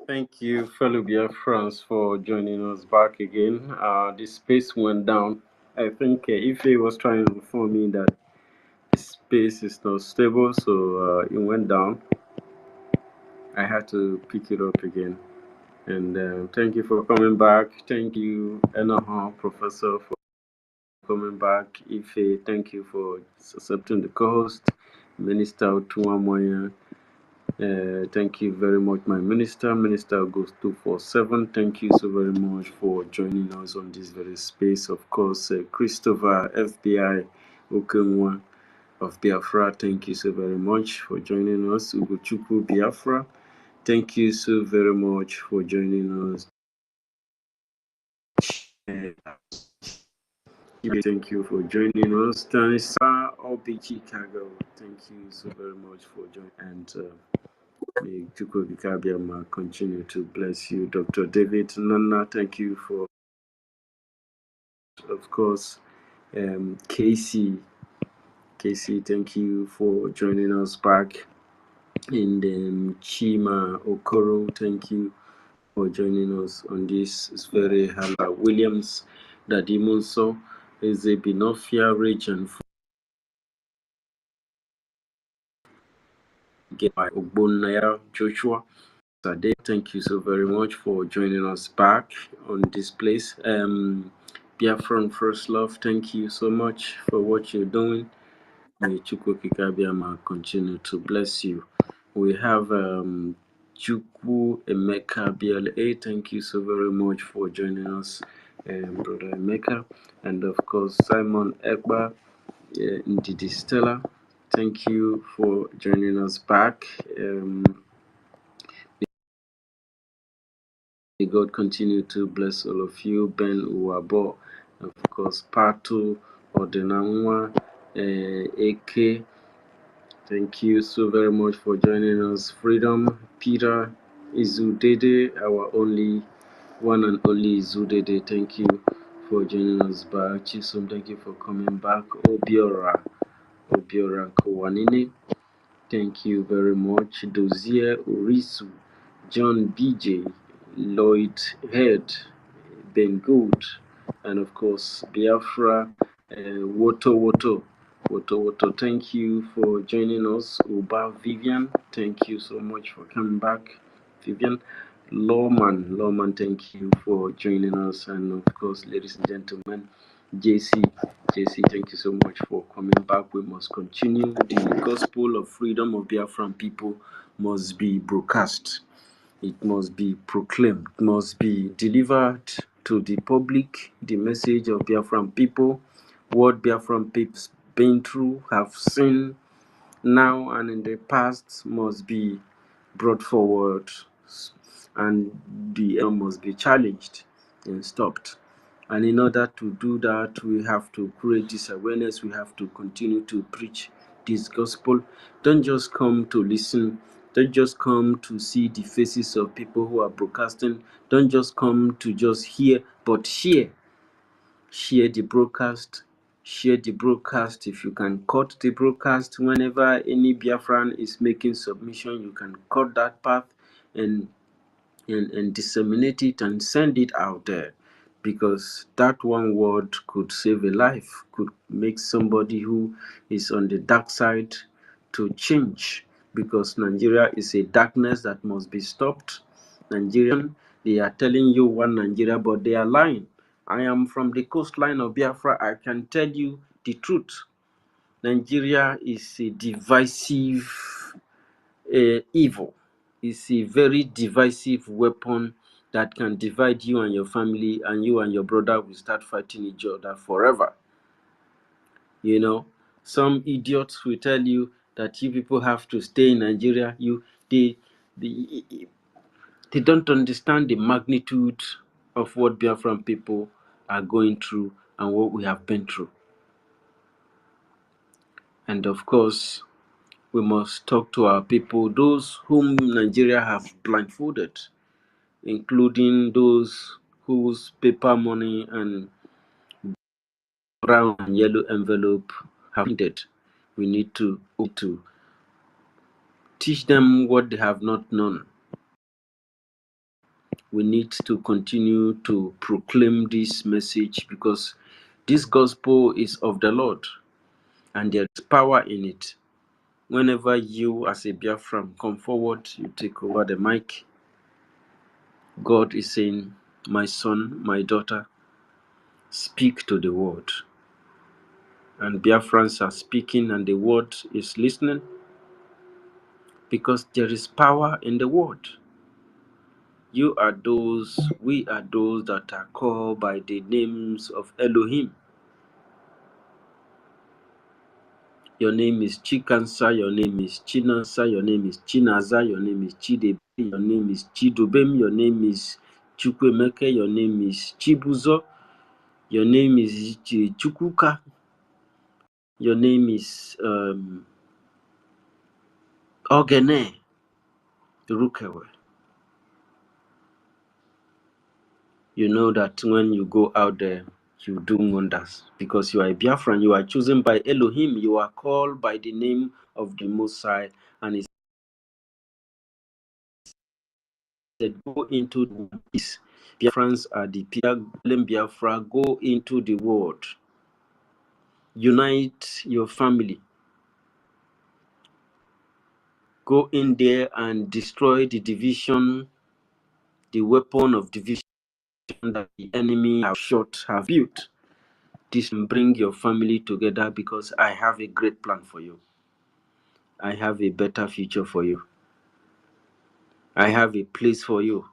Thank you, fellow BIAFRANS, for joining us back again. The space went down. I think Ife was trying to inform me that the space is not stable, so it went down. I had to pick it up again. And thank you for coming back. Thank you, Enoha, Professor, for coming back. Ife, thank you for accepting the co-host. Minister Tuamoya, thank you very much, my Minister Goes 247. Thank you so very much for joining us on this very space. Of course, Christopher, FBI, Okenwa of Biafra, thank you so very much for joining us. Ugochukwu Biafra, thank you so very much for joining us. Thank you for joining us. Tanisa Obi Chicago, thank you so very much for joining. And may Chukwuka continue to bless you. Dr. David Nana, thank you for, of course, Casey, thank you for joining us back. And Chima Okoro, thank you for joining us on this. It's very Hala Williams, Dadimonso, is a Binofia region. By Ogbonnaya Joshua. Thank you so very much for joining us back on this place. Biafran First Love, thank you so much for what you're doing. May Chukwukika continue to bless you. We have Chukwu Emeka BLA, thank you so very much for joining us, Brother Emeka. And of course, Simon Ekba, Ndidi Stella, thank you for joining us back. May God continue to bless all of you. Ben Uwabo, of course, Patu Odenanwa, AK. Thank you so very much for joining us. Freedom, Peter Izudede, our only one and only Izudede. Thank you for joining us back. Chisum, thank you for coming back. Obiora Kowanine. Thank you very much. Dozier Urisu, John BJ, Lloyd Head, Ben Good, and of course Biafra, Woto. Thank you for joining us. Uba Vivian, thank you so much for coming back. Vivian Lawman, thank you for joining us, and of course, ladies and gentlemen, JC, thank you so much for coming back. We must continue. The gospel of freedom of Biafran people must be broadcast. It must be proclaimed. It must be delivered to the public. The message of Biafran people, what Biafran people been through, have seen now and in the past, must be brought forward, and the aim must be challenged and stopped. And in order to do that, we have to create this awareness. We have to continue to preach this gospel. Don't just come to listen. Don't just come to see the faces of people who are broadcasting. Don't just come to just hear, but share. Share the broadcast. Share the broadcast. If you can cut the broadcast whenever any Biafran is making submission, you can cut that path and disseminate it and send it out there, because that one word could save a life, could make somebody who is on the dark side to change, because Nigeria is a darkness that must be stopped. Nigerian, they are telling you one Nigeria, but they are lying. I am from the coastline of Biafra. I can tell you the truth. Nigeria is a divisive evil. It's a very divisive weapon that can divide you and your family, and you and your brother will start fighting each other forever. You know, some idiots will tell you that you people have to stay in Nigeria. They don't understand the magnitude of what Biafran people are going through and what we have been through. And of course, we must talk to our people, those whom Nigeria have blindfolded, including those whose paper money and brown and yellow envelope have ended. We need to teach them what they have not known. We need to continue to proclaim this message, because this gospel is of the Lord and there is power in it. Whenever you as a Biafran come forward, you take over the mic, God is saying, my son, my daughter, speak to the word. And Biafrans are speaking and the word is listening, because there is power in the word. We are those that are called by the names of Elohim. Your name is Chikansa, your name is Chinansa, your name is Chinaza, your name is Chidebe, your name is Chidubem, your name is Chukwemeke, your name is Chibuzo, your name is Chukuka, your name is Ogene Rukewe. You know that when you go out there, you do wonders, because you are a Biafran, you are chosen by Elohim, you are called by the name of the Most High, and he said, go into the peace. Biafrans are the people. Biafra, go into the world. Unite your family. Go in there and destroy the division, the weapon of division that the enemy have built. This will bring your family together, because I have a great plan for you. I have a better future for you. I have a place for you.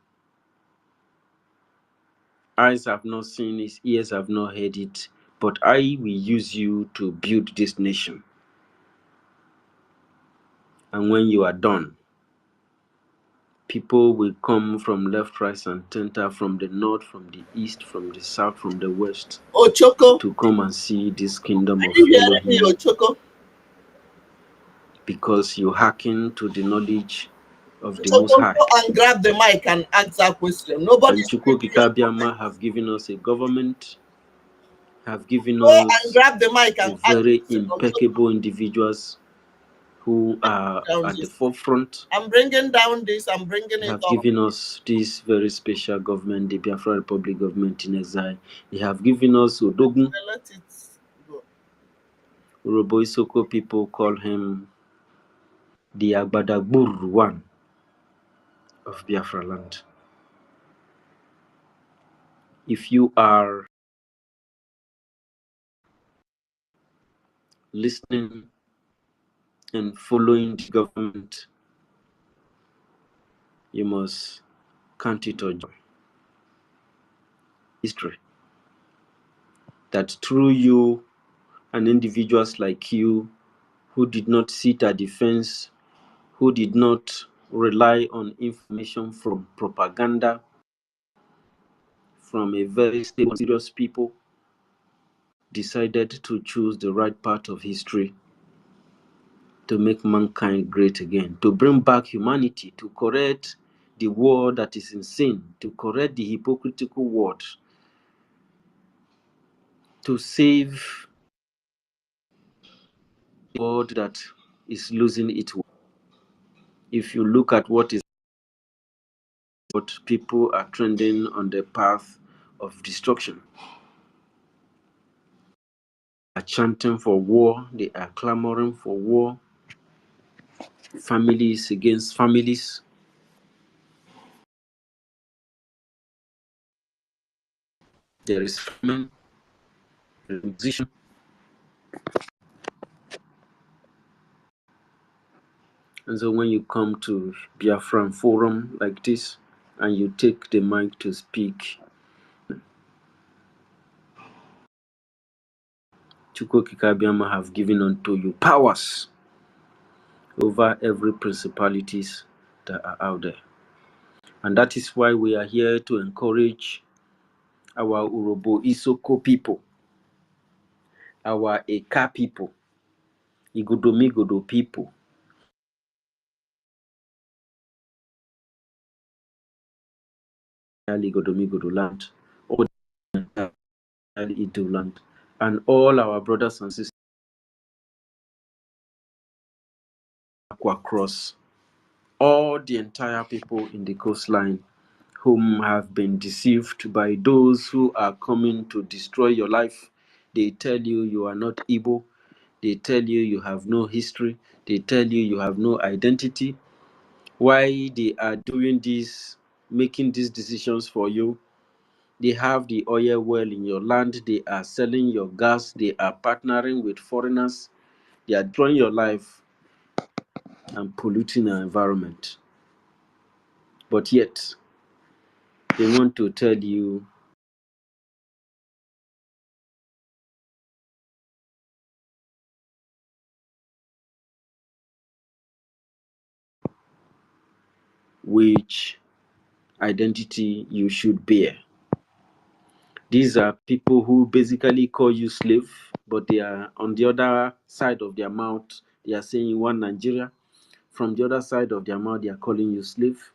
Eyes have not seen it, ears have not heard it, but I will use you to build this nation. And when you are done, people will come from left, right, and center, from the north, from the east, from the south, from the west, to come and see this kingdom of Elohim, because you hearken to the knowledge of the Most High. Go and grab the mic and ask that question. Nobody. And Chukwu Kikabiama have given us a government, have given Go us and grab the mic and very impeccable individuals who are at the forefront. I'm bringing down this, I'm bringing They it have up. given us this very special government, the Biafra Republic government in exile. They have given us Odogun. Let it go. URHOBO ISOKO people call him the Agbadagbur one of Biafra land. If you are listening and following the government, you must count it a joy. History that through you and individuals like you who did not sit at the fence, who did not rely on information from propaganda, from a very stable, serious people, decided to choose the right path of history to make mankind great again, to bring back humanity, to correct the world that is insane, to correct the hypocritical world, to save the world that is losing its way. If you look at what people are trending on the path of destruction, they are chanting for war, they are clamoring for war, families against families. There is famine, position. And so when you come to Biafran forum like this and you take the mic to speak, Chukwu Kikabiama have given unto you powers over every principalities that are out there. And that is why we are here to encourage our URHOBO ISOKO people, our IKA people, IKGODOMIGODO people, IKGODOMIGODO land, all the Ido land, and all our brothers and sisters across all the entire people in the coastline whom have been deceived by those who are coming to destroy your life. They tell you you are not Igbo. They tell you you have no history. They tell you you have no identity. Why they are doing this, making these decisions for you? They have the oil well in your land. They are selling your gas. They are partnering with foreigners. They are destroying your life and polluting our environment. But yet, they want to tell you which identity you should bear. These are people who basically call you slave, but they are on the other side of their mouth. They are saying one Nigeria. From the other side of their mouth, they are calling you slave.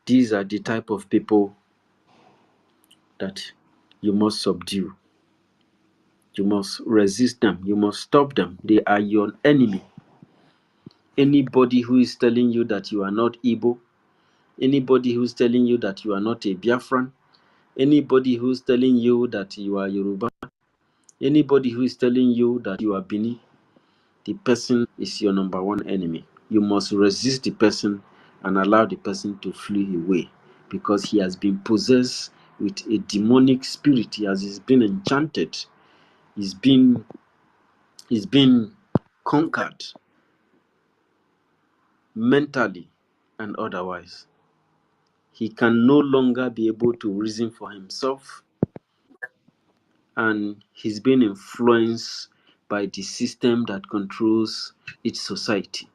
These are the type of people that you must subdue. You must resist them. You must stop them. They are your enemy. Anybody who is telling you that you are not Igbo, anybody who is telling you that you are not a Biafran, anybody who is telling you that you are Yoruba, anybody who is telling you that you are Bini, the person is your number one enemy. You must resist the person and allow the person to flee away, because he has been possessed with a demonic spirit. He has been enchanted. He's been conquered mentally and otherwise. He can no longer be able to reason for himself, and he's been influenced by the system that controls its society.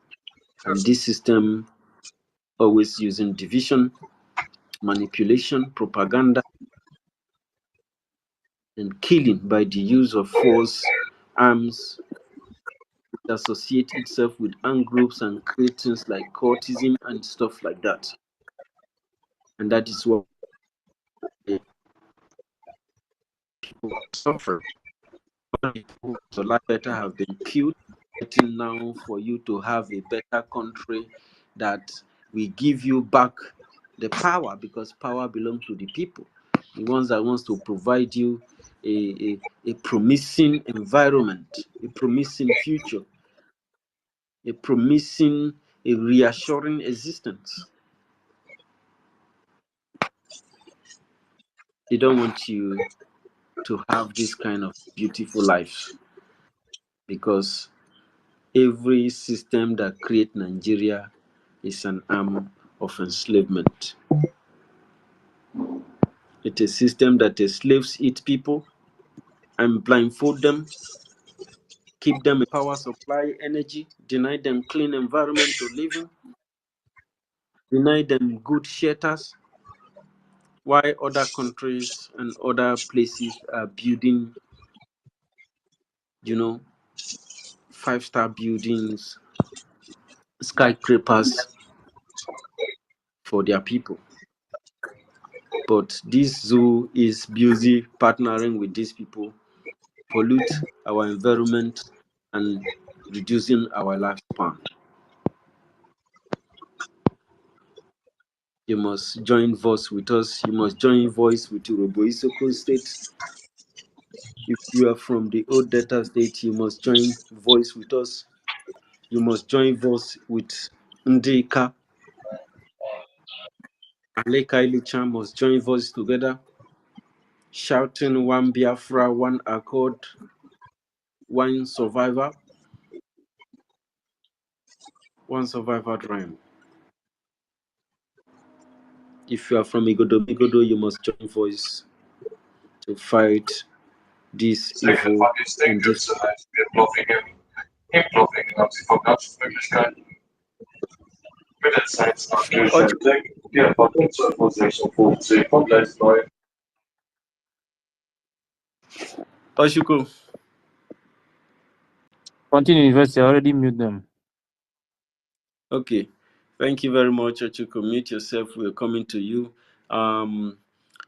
And this system always using division, manipulation, propaganda, and killing by the use of force, arms, which associate itself with armed groups and create things like cultism and stuff like that. And that is what people are suffering. People whose life better have been killed, fighting now for you to have a better country that will give you back the power, because power belongs to the people. The ones that wants to provide you a promising environment, a promising future, a promising, a reassuring existence. They don't want you to have this kind of beautiful life, because every system that creates Nigeria is an arm of enslavement. It's a system that enslaves its people and blindfold them, keep them in power supply, energy, deny them clean environment to live in, deny them good shelters, while other countries and other places are building, 5-star buildings, skyscrapers for their people. But this zoo is busy partnering with these people, pollute our environment and reducing our lifespan. You must join voice with us. You must join voice with URHOBO ISOKO state. If you are from the old Delta state, you must join voice with us. You must join voice with IKA. Aleka Ilichan must join voice together, shouting one Biafra, one accord, one survivor dream. If you are from IKGODOMIGODO, you must join voice to fight this evil and this. Impfloffing mit der Zeit ja, Punkt 12:56 kommt gleich neu. Oshuko. Continue, University. I already mute them. Okay. Thank you very much, Oshuko. Mute yourself. We're coming to you.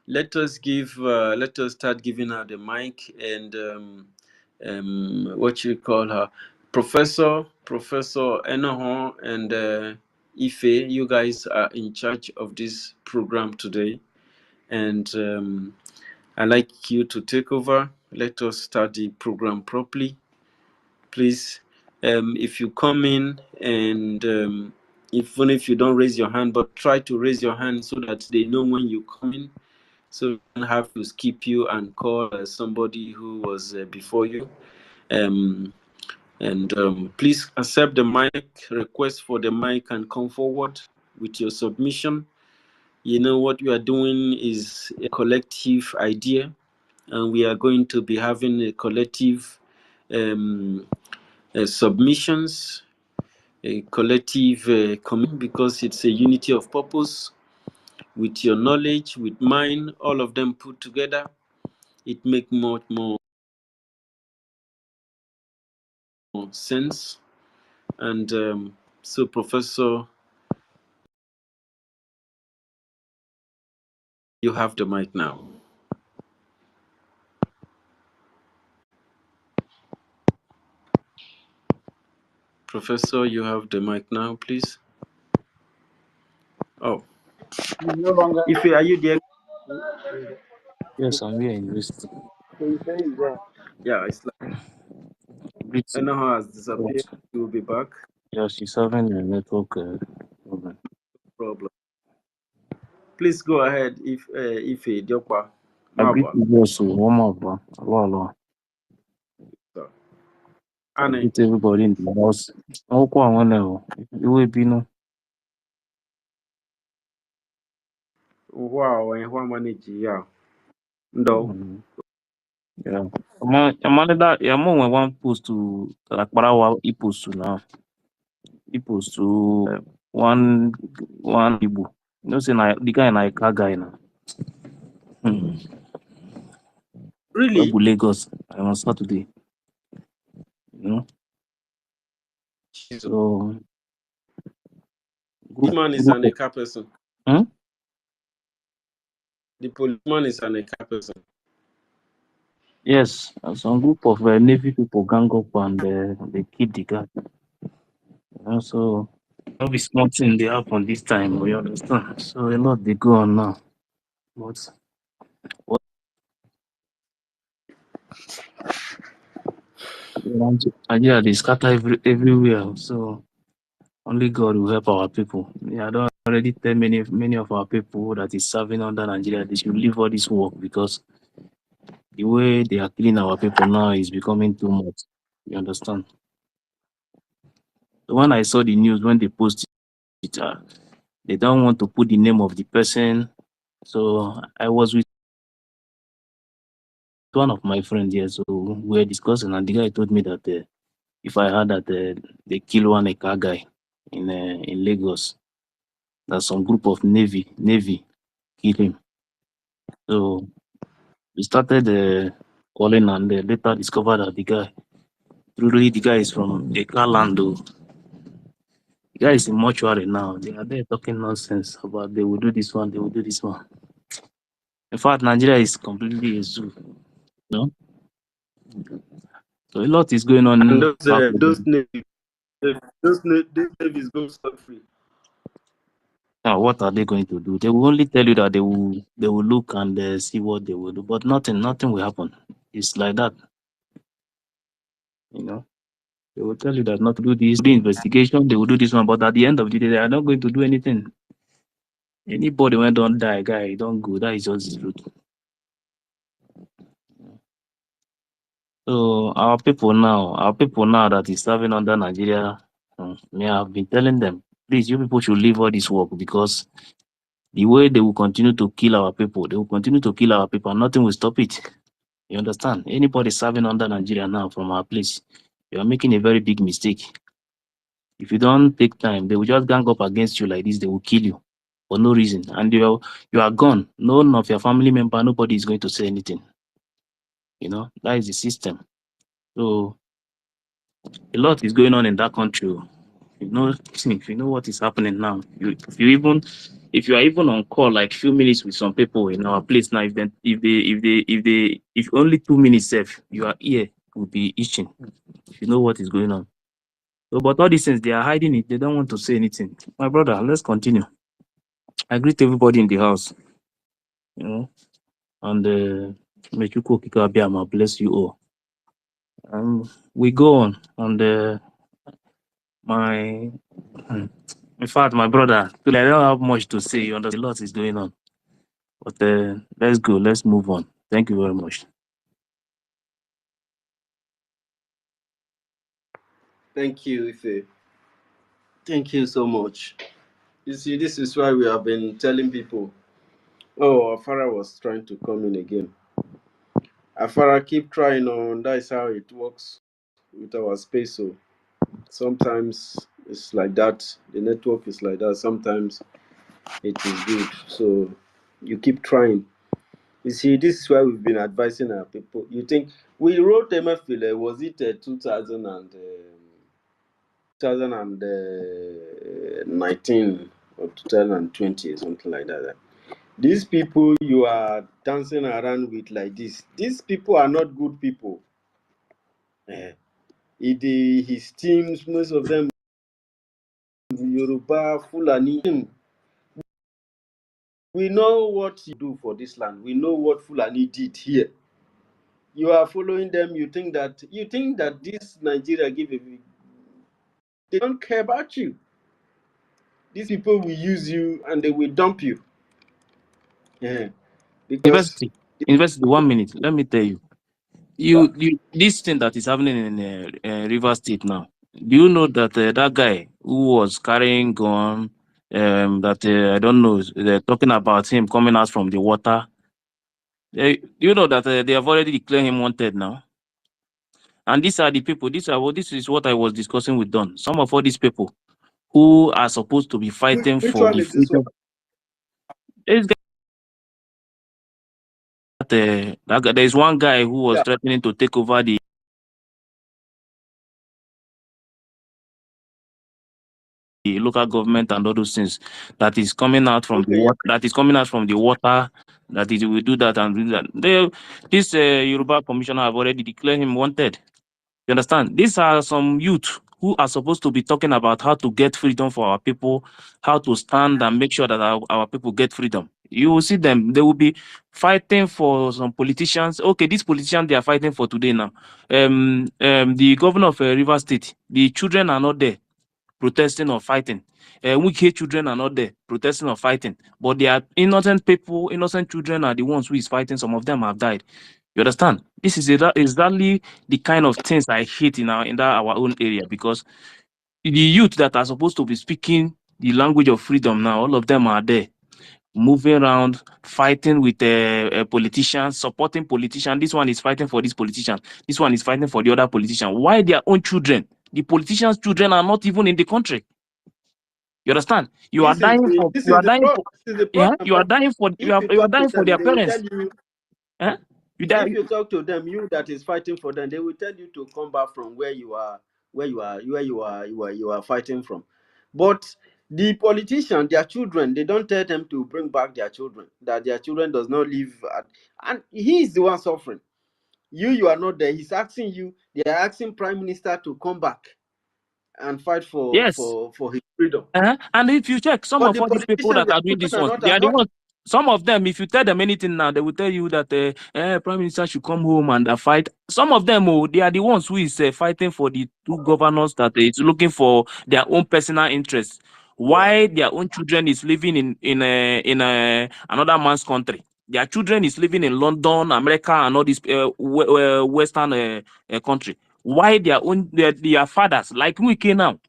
Let us start giving her the mic, and what you call her, Professor Enoho and Ife, you guys are in charge of this program today, and I'd like you to take over. Let us start the program properly. Please, if you come in and even if you don't raise your hand, but try to raise your hand so that they know when you come in, so you don't have to skip you and call somebody who was before you. Please accept the mic, request for the mic, and come forward with your submission. You know what we are doing is a collective idea, and we are going to be having a collective submissions, a collective commitment, because it's a unity of purpose. With your knowledge, with mine, all of them put together, it makes much more sense. And so, Professor, you have the mic now. Professor, you have the mic now, please. Oh, No longer. Ife, are you there? Yes, I'm here in Houston. So you say he's there. Yeah, it's like Greeting. Enoho has disappeared. He will be back. Yeah, she's having a network problem. Problem. Please go ahead, Ife Diokpa. I greet you also. One more, bro. Hello. I Anne, greet everybody in the house. Oh, kwa wane you will be no. wow, and one manage, yeah. No. Yeah. I'm that. Yeah, I'm on one post to like Parawa. He post to now. He post to one Igbo. You know, say na the guy na IKA guy now. Really? Lagos on Saturday. You know. Jesus. So Policeman is an EKA person. Hmm? The policeman is an EKA person. Yes, some group of Navy people gang up and they keep the guy. You know, so no be small thing they happen this time. You understand? So a lot they go on now. But what Nigeria they scatter everywhere. So only God will help our people. Yeah, I don't already tell many of our people that is serving under Nigeria they should leave all this work because the way they are killing our people now is becoming too much. You understand? So when I saw the news when they posted it, they don't want to put the name of the person. So I was with one of my friends here, so we were discussing, and the guy told me that if I heard that they kill one EKA guy in Lagos, that some group of Navy killed him. So we started calling, and later discovered that the guy is from EKA land. Though. The guy is in mortuary now. They are there talking nonsense about they will do this one, they will do this one. In fact, Nigeria is completely a zoo. No? So a lot is going on. And those navies go free. Now, what are they going to do? They will only tell you that they will look and see what they will do, but nothing will happen. It's like that. You know, they will tell you that not to do this, the investigation, they will do this one, but at the end of the day, they are not going to do anything. Anybody when don't die, guy, don't go. That is just the truth. So our people now that is serving under Nigeria, me, I've been telling them, please, you people should leave all this work because the way they will continue to kill our people, and nothing will stop it. You understand? Anybody serving under Nigeria now from our place, you are making a very big mistake. If you don't take time, they will just gang up against you like this. They will kill you for no reason, and you are gone. None of your family member, nobody is going to say anything. You know that is the system. So a lot is going on in that country. If you know what is happening now, if you are even on call like few minutes with some people in our place now, if only 2 minutes safe, you are here will be itching. If you know what is going on. So, but all these things, they are hiding it. They don't want to say anything. My brother, let's continue. I greet everybody in the house, you know, and may Chukwu Okike Abiyama bless you all. We go on, and in fact, my brother, I don't have much to say. You understand, a lot is going on. But let's go, let's move on. Thank you very much. Thank you, Ife. Thank you so much. You see, this is why we have been telling people, oh, Afara was trying to come in again. Afara, keep trying on. That is how it works with our space. So sometimes it's like that. The network is like that. Sometimes it is good. So you keep trying. You see, this is why we've been advising our people. You think we wrote MFL, was it 2019 or 2020 or something like that? These people you are dancing around with like this, these people are not good people. His teams, most of them, Yoruba, Fulani. We know what you do for this land. We know what Fulani did here. You are following them. You think that this Nigeria they don't care about you. These people will use you and they will dump you. Yeah. Because University, 1 minute. Let me tell you. You this thing that is happening in River State now. Do you know that that guy who was carrying gun, that I don't know, they're talking about him coming out from the water. You know that they have already declared him wanted now. And these are the people. This is what I was discussing with Don. Some of all these people who are supposed to be fighting which for one the is this one? freedom. There is one guy who was threatening to take over the local government and all those things. That is coming out from the water. That is coming out from the water. That is, we do that and do that. This Yoruba commissioner have already declared him wanted. You understand? These are some youth who are supposed to be talking about how to get freedom for our people, how to stand and make sure that our people get freedom. You will see them. They will be fighting for some politicians. Okay, these politicians they are fighting for today now. The governor of River State, the children are not there protesting or fighting. Wike children are not there protesting or fighting. But they are innocent people, innocent children are the ones who is fighting. Some of them have died. You understand? This is exactly the kind of things I hate in our own area, because the youth that are supposed to be speaking the language of freedom now, all of them are there, moving around, fighting with politicians, supporting politicians. This one is fighting for this politician. This one is fighting for the other politician. Why their own children? The politicians' children are not even in the country. You understand? You are dying for their parents. If you talk to them, you that is fighting for them, they will tell you to come back from where you are fighting from. But the politician, their children, they don't tell them to bring back their children, that their children does not live and he is the one suffering. You are not there. He's asking you, they are asking Prime Minister to come back and fight for his freedom. And if you check some of all these people that are doing this one, they are the ones. Some of them, if you tell them anything now, they will tell you that Prime Minister should come home and fight. Some of them, they are the ones who is fighting for the two governors that is looking for their own personal interests. Why their own children is living in another man's country? Their children is living in London, America, and all these Western country. Why their fathers, like Wike now?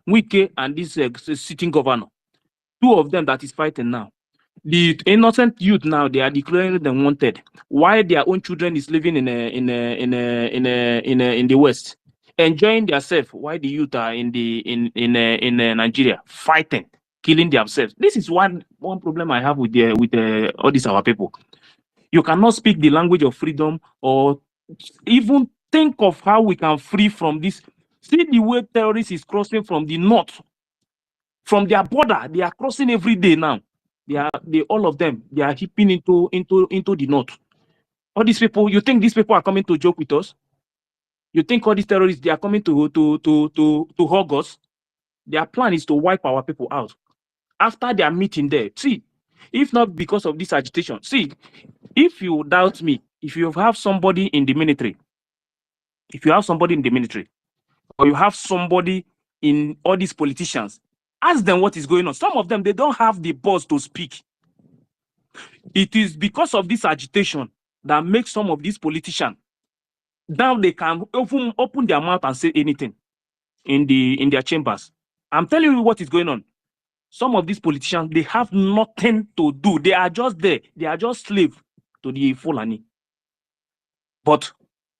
Wike and this sitting governor, two of them that is fighting now. The innocent youth now, they are declaring them wanted. Why their own children is living in the West, enjoying themselves? Why the youth are in Nigeria fighting, killing themselves? This is one problem I have with all these our people. You cannot speak the language of freedom or even think of how we can free from this. See the way terrorists is crossing from the north. From their border, they are crossing every day now. All of them, they are hipping into the north. All these people, you think these people are coming to joke with us? You think all these terrorists, they are coming to hug us? Their plan is to wipe our people out. After their meeting there, see, if not because of this agitation, see, if you doubt me, if you have somebody in the military, or you have somebody in all these politicians, ask them what is going on. Some of them, they don't have the balls to speak. It is because of this agitation that makes some of these politicians, now they can open their mouth and say anything in their chambers. I'm telling you what is going on. Some of these politicians, they have nothing to do. They are just there. They are just slave to the Fulani. But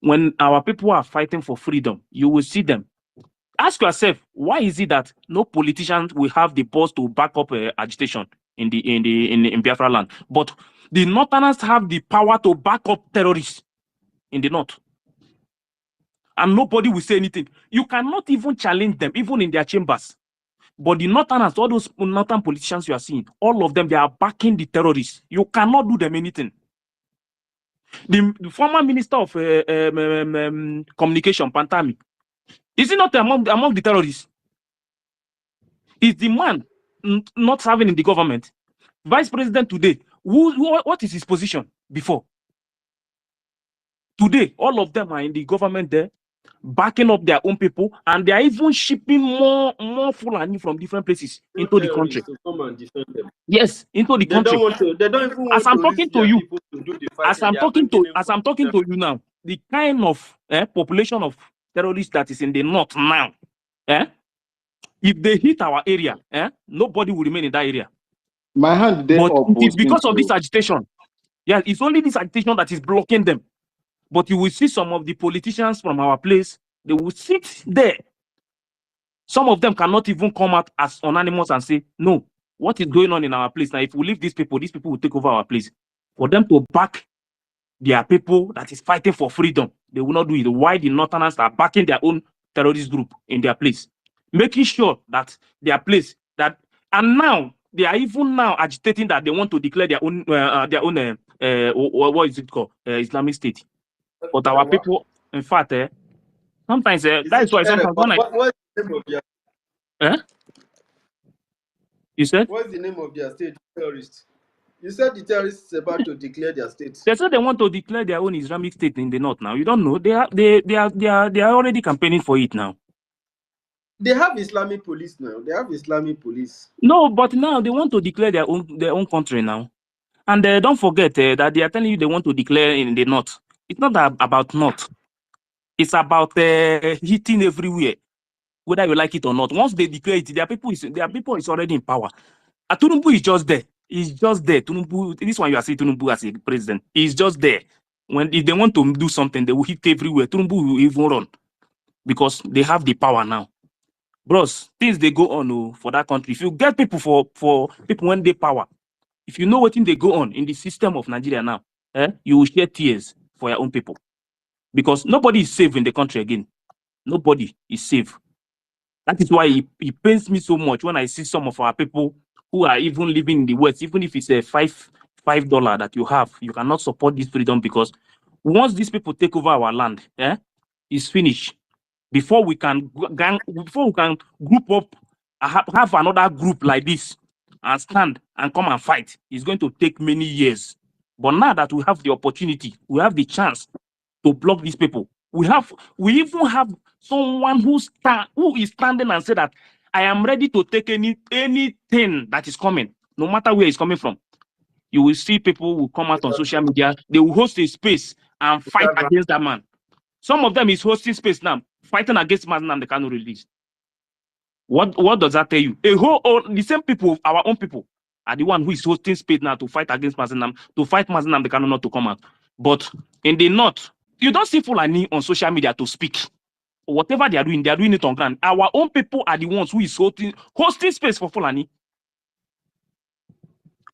when our people are fighting for freedom, you will see them. Ask yourself, why is it that no politician will have the balls to back up agitation in Biafra land, but the Northerners have the power to back up terrorists in the north, and nobody will say anything? You cannot even challenge them, even in their chambers. But the Northerners, all those Northern politicians you are seeing, all of them, they are backing the terrorists. You cannot do them anything. The former minister of communication, Pantami, is he not among the terrorists? Is the man not serving in the government? Vice president today, what is his position before? Today, all of them are in the government there, backing up their own people, and they are even shipping more Fulani from different places into the country. To come and defend them. Yes, into the country. They don't even want as I'm to talking to you, to do the as I'm talking to you now, the kind of population of terrorists that is in the north now, if they hit our area, nobody will remain in that area. My hand there. But it is because of this agitation. Yeah, it's only this agitation that is blocking them. But you will see some of the politicians from our place, they will sit there. Some of them cannot even come out as anonymous and say, no, what is going on in our place? Now, if we leave these people will take over our place. For them to back their people that is fighting for freedom, they will not do it. Why the Northerners are backing their own terrorist group in their place, making sure that their place, and now they are even now agitating that they want to declare their own what is it called, Islamic State. But our people, in fact, sometimes that is why sometimes when what's the name of their you said? What's the name of their state? Terrorists. You said the terrorists is about to declare their state. They said they want to declare their own Islamic State in the north now. You don't know. They are already campaigning for it now. They have Islamic police now. They have Islamic police. No, but now they want to declare their own country now. And don't forget that they are telling you they want to declare in the north. It's not about north. It's about hitting everywhere, whether you like it or not. Once they declare it, their people is already in power. Tunumbu is just there. He's just there. Tunumbu, this one you are seeing Tunumbu as a president. He's just there. If they want to do something, they will hit everywhere. Tunumbu will even run because they have the power now. Bros, things they go on for that country. If you get people for people when they power, if you know what thing they go on in the system of Nigeria now, you will shed tears for your own people. Because nobody is safe in the country again. Nobody is safe. That is why it pains me so much when I see some of our people who are even living in the West, even if it's a $5 that you have, you cannot support this freedom, because once these people take over our land, it's finished. Before we can group up, have another group like this and stand and come and fight, it's going to take many years. But now that we have the opportunity, we have the chance to block these people. We even have someone who is standing and say that I am ready to take anything that is coming, no matter where it's coming from. You will see people will come out on social media. They will host a space and fight against that man. Some of them is hosting space now, fighting against man and they cannot release. What does that tell you? The same people, our own people, are the one who is hosting space now to fight against Mazinam, to fight Mazinam, they cannot not to come out. But in the north, you don't see Fulani on social media to speak. Whatever they are doing it on ground. Our own people are the ones who is hosting space for Fulani.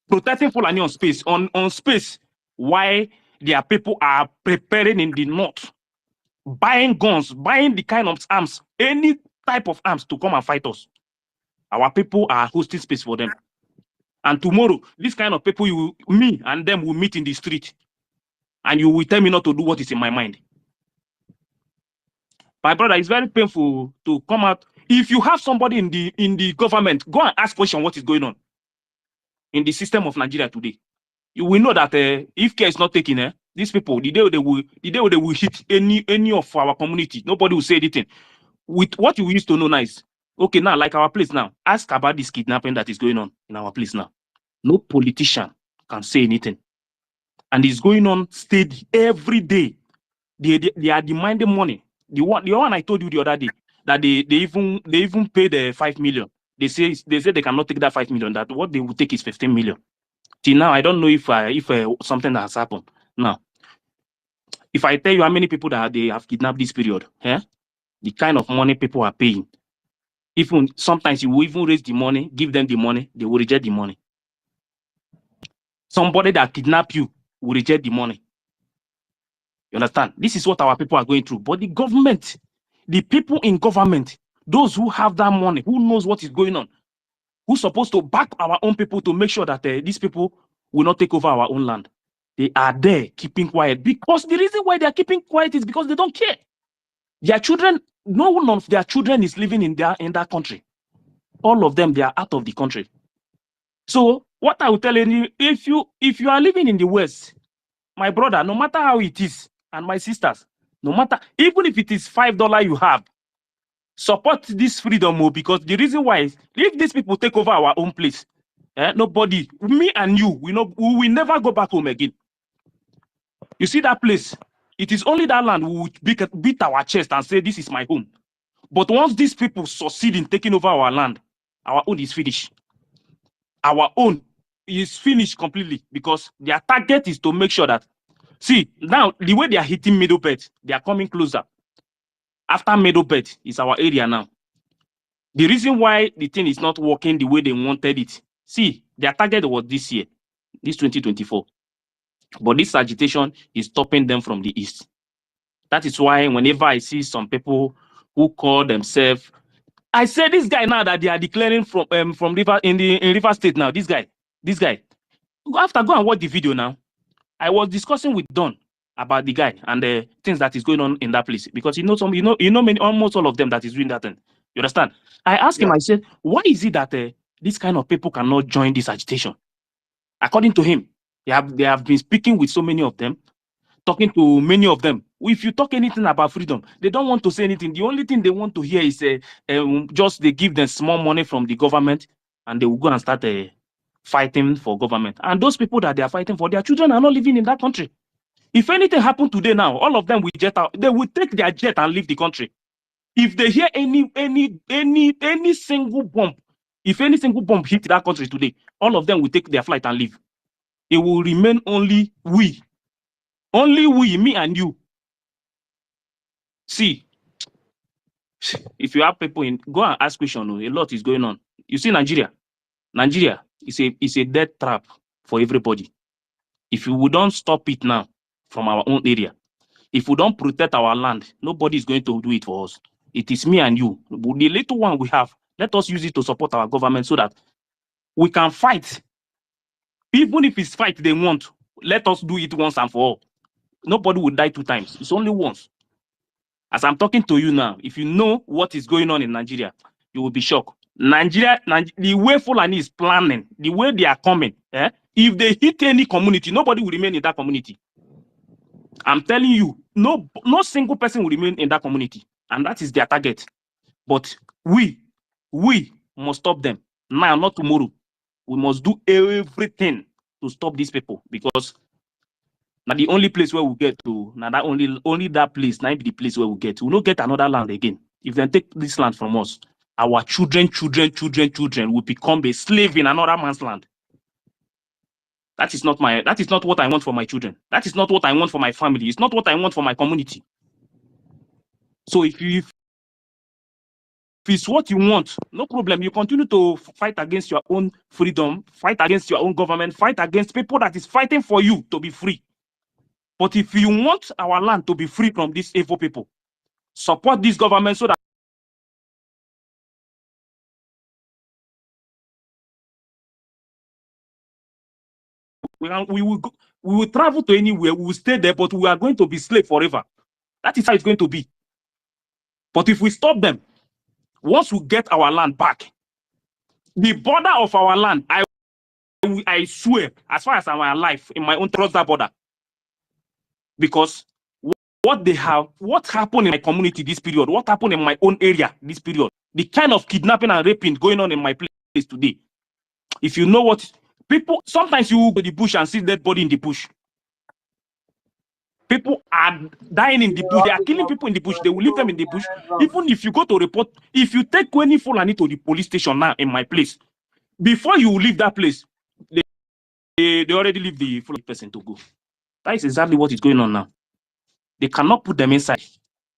Protecting Fulani on space. Why their people are preparing in the north, buying guns, buying the kind of arms, any type of arms to come and fight us. Our people are hosting space for them. And tomorrow, this kind of people, me and them will meet in the street. And you will tell me not to do what is in my mind. My brother, it's very painful to come out. If you have somebody in the government, go and ask question what is going on in the system of Nigeria today. You will know that if care is not taken, these people, the day they will hit any of our community, nobody will say anything. With what you used to know now is, okay, now like our place now, ask about this kidnapping that is going on in our place now. No politician can say anything, and it's going on steady every day. They are demanding money. The one I told you the other day that they even paid the 5 million. They say they cannot take that 5 million. That what they will take is 15 million. Till now, I don't know if something has happened. Now, if I tell you how many people that they have kidnapped this period, the kind of money people are paying, even sometimes you will even raise the money, give them the money, they will reject the money. Somebody that kidnap you will reject the money. You understand? This is what our people are going through. But the government, the people in government, those who have that money, who knows what is going on, who's supposed to back our own people to make sure that these people will not take over our own land, they are there keeping quiet. Because the reason why they are keeping quiet is because they don't care. Their children, no one of their children is living in that country. All of them, they are out of the country. So what I will tell you, if you are living in the West, my brother, no matter how it is, and my sisters, no matter, even if it is $5 you have, support this freedom, because the reason why is, if these people take over our own place, nobody, me and you, we will never go back home again. You see that place, it is only that land we will beat our chest and say, this is my home. But once these people succeed in taking over our land, our own is finished. Our own is finished completely, because their target is to make sure that, see, now the way they are hitting Middle Belt, they are coming closer. After Middle Belt is our area now. The reason why the thing is not working the way they wanted it, see, their target was this year, this 2024. But this agitation is stopping them from the east. That is why whenever I see some people who call themselves, I say this guy now that they are declaring from River in River State now. This guy. Go and watch the video now. I was discussing with Don about the guy and the things that is going on in that place, because almost all of them that is doing that thing. You understand? I asked him, I said, why is it that this kind of people cannot join this agitation? According to him, they have been speaking with so many of them, talking to many of them. If you talk anything about freedom, they don't want to say anything. The only thing they want to hear is just they give them small money from the government, and they will go and start fighting for government. And those people that they are fighting for, their children are not living in that country. If anything happened today now, all of them will jet out. They will take their jet and leave the country. If they hear any single bomb, if any single bomb hit that country today, all of them will take their flight and leave. It will remain only we, me and you. See, if you have people in, go and ask question. A lot is going on. You see, Nigeria is a death trap for everybody. If we don't stop it now from our own area, if we don't protect our land, nobody is going to do it for us. It is me and you. The little one we have, let us use it to support our government so that we can fight. Even if it's fight they want, let us do it once and for all. Nobody will die 2 times. It's only once. As I'm talking to you now, if you know what is going on in Nigeria, you will be shocked. Nigeria, the way Fulani is planning, the way they are coming, if they hit any community, nobody will remain in that community. I'm telling you, no single person will remain in that community, and that is their target. But we must stop them now, not tomorrow. We must do everything to stop these people, because now the only place where we get to, now that only that place, now be the place where we get to. We don't get another land again. If they take this land from us, our children will become a slave in another man's land. That is not what I want for my children. That is not what I want for my family. It's not what I want for my community. So if it's what you want, no problem. You continue to fight against your own freedom, fight against your own government, fight against people that is fighting for you to be free. But if you want our land to be free from these evil people, support this government so that we will travel to anywhere, we will stay there, but we are going to be slave forever. That is how it's going to be. But if we stop them, once we get our land back, the border of our land, I swear, as far as I'm alive, in my own trust that border. Because what happened in my community this period, what happened in my own area this period, the kind of kidnapping and raping going on in my place today. If you know what people, sometimes you go to the bush and see dead body in the bush. People are dying in the bush. They are killing people in the bush. They will leave them in the bush. Even if you go to report, if you take 20 Fulani to the police station now in my place, before you leave that place, they already leave the Fulani person to go. That is exactly what is going on now. They cannot put them inside.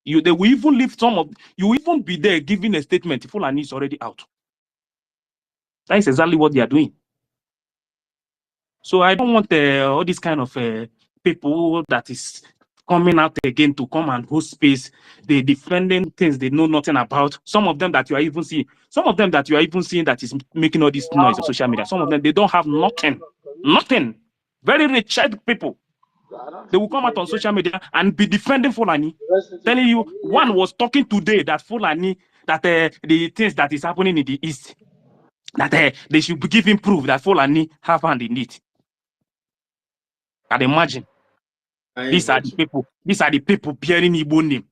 They will even leave some of you will even be there giving a statement. Fulani is already out. That is exactly what they are doing. So I don't want all these kind of people that is coming out again to come and host space. They defending things they know nothing about. Some of them that you are even seeing, that is making all this noise on social media. Some of them they don't have nothing. Very rich people. They will come out on social media and be defending Fulani, telling you one was talking today that Fulani, that the things that is happening in the east, that they should be giving proof that Fulani have hand in it. Can imagine. These are the people bearing Igbo name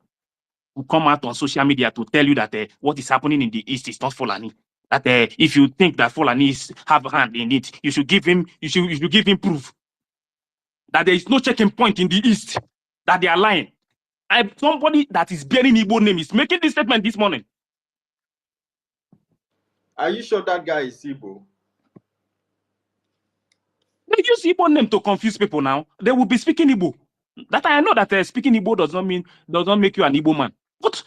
who come out on social media to tell you that what is happening in the east is not Fulani. That if you think that Fulani have a hand in it, you should give him proof that there is no checking point in the east, that they are lying. Somebody that is bearing Igbo name is making this statement this morning. Are you sure that guy is Igbo? They use Igbo name to confuse people now. They will be speaking Igbo. That I know that speaking Igbo does not make you an Igbo man. But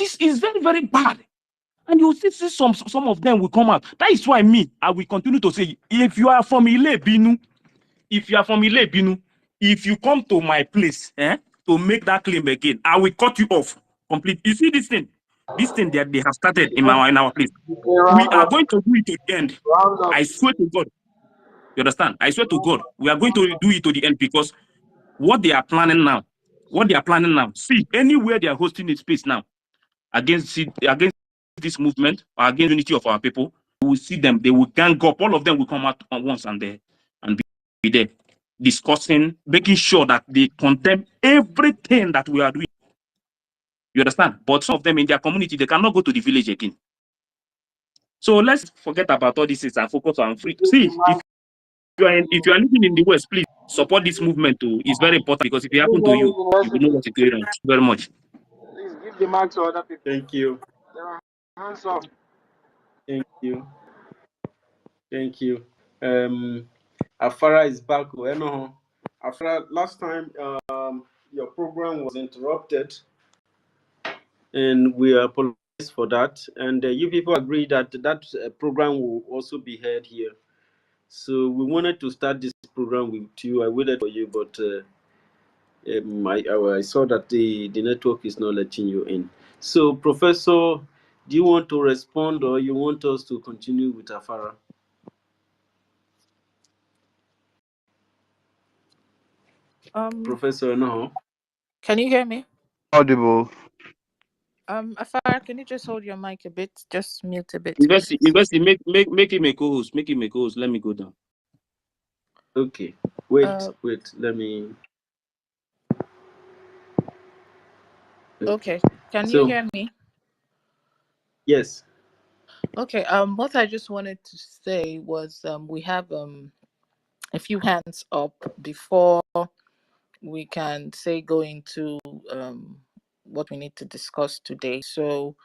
it's very, very bad. And you see some of them will come out. That is why I will continue to say, if you are from Ile-Binu, if you come to my place to make that claim again, I will cut you off completely. You see this thing that they have started in our place. We are going to do it to the end. I swear to God. You understand? I swear to God, we are going to do it to the end, because what they are planning now, see, anywhere they are hosting a space now against this movement or against unity of our people, we will see them. They will gang up. All of them will come out at once and be there discussing, making sure that they condemn everything that we are doing. You understand? But some of them in their community, they cannot go to the village again. So let's forget about all this and focus on free. See, if you are living in the West, please support this movement too. It's very important, because if it happens to you, you will know what is going on. Thank you very much. Please give the mic to other people. Thank you. Hands up. Thank you. Afara is back. Afara, last time your program was interrupted, and we apologize for that. And you people agree that program will also be heard here. So we wanted to start this program with you. I waited for you, but I saw that the network is not letting you in. So, Professor, do you want to respond, or you want us to continue with Afara? Professor, no. Can you hear me? Audible. Afar, can you just hold your mic a bit? Just mute a bit. Investi, make him a co-host. Make him a co-host. Let me go down. Okay. Wait. Let me. Okay. Can you hear me? Yes. Okay. What I just wanted to say was we have a few hands up before we can go into what we need to discuss today. So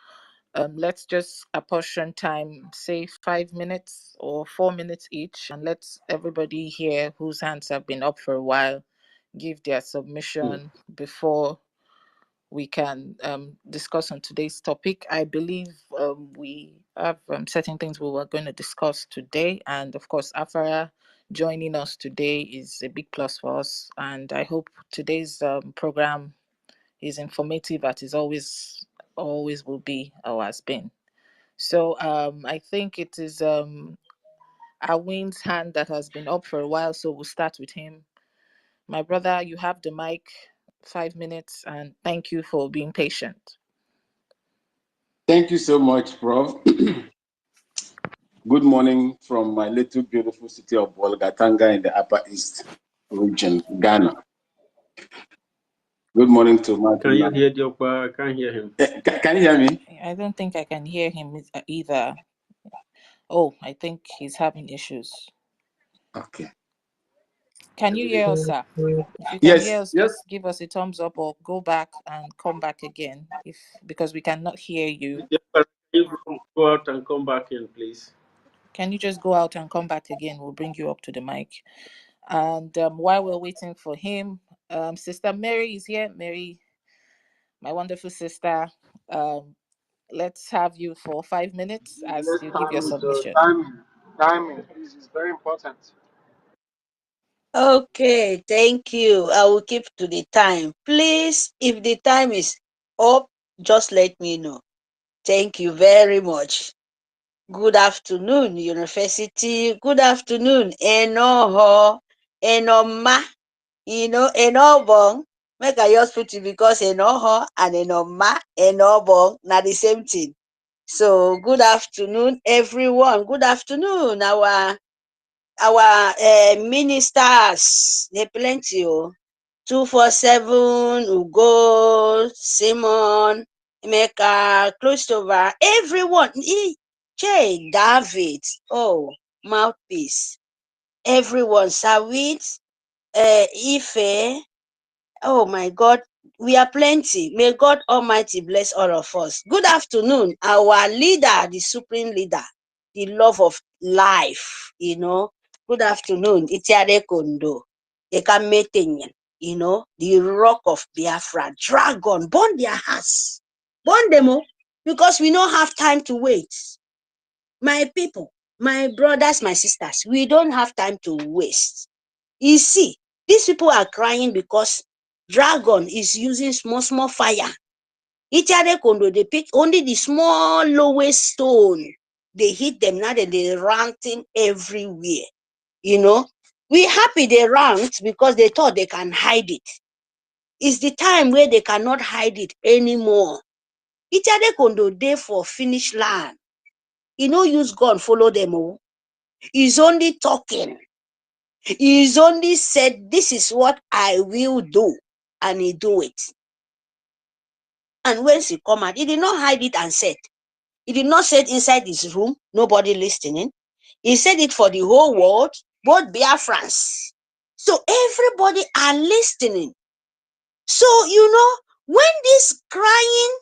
let's just apportion time, say 5 minutes or 4 minutes each, and let everybody here whose hands have been up for a while give their submission before we can discuss on today's topic. I believe we have certain things we were going to discuss today, and of course, Afara joining us today is a big plus for us, and I hope today's program is informative, as it always will be or has been. So I think it is Awin's hand that has been up for a while, so we'll start with him. My brother, you have the mic, 5 minutes, and thank you for being patient. Thank you so much, Prof. Good morning from my little beautiful city of Bolgatanga in the Upper East region, Ghana. Good morning to my. Can you hear Diokpa? I can't hear him. Can you hear me? I don't think I can hear him either. Oh, I think he's having issues. Okay. Can you hear us, sir? If you can Yes. hear us, just give us a thumbs up or go back and come back again, because we cannot hear you. Can you go out and come back in, please? Can you just go out and come back again? We'll bring you up to the mic. And while we're waiting for him, Sister Mary is here. Mary, my wonderful sister. Let's have you for 5 minutes as you give your submission. Timing, please, is very important. Okay, thank you. I will keep to the time. Please, if the time is up, just let me know. Thank you very much. Good afternoon, University. Good afternoon, Enoho, Enoma. Enobong. Make I just put it because Enoho and Enoma, Enobong, not the same thing. So, good afternoon, everyone. Good afternoon, our ministers. They plenty. 247, Ugo, Simon, Emeka, Christopher, everyone. Jay, David, mouthpiece. Everyone, Sawit, Ife. Oh my God, we are plenty. May God Almighty bless all of us. Good afternoon, our leader, the supreme leader, the love of life, Good afternoon, Itiare Kondo, Ekametenyen, the rock of Biafra, dragon, burn their hearts. Burn them all, because we don't have time to wait. My people, my brothers, my sisters, we don't have time to waste. You see, these people are crying because dragon is using small fire. Itiare Kondo, they pick only the small lowest stone. They hit them, now that they're ranting everywhere. We happy they ranked because they thought they can hide it. It's the time where they cannot hide it anymore. Itiare Kondo, they for finish land. He no use gun follow them all. He's only talking. He's only said, this is what I will do. And he do it. And when he come out, he did not hide it and said. He did not say it inside his room, nobody listening. He said it for the whole world, both Biafrans. So everybody are listening. So, when this crying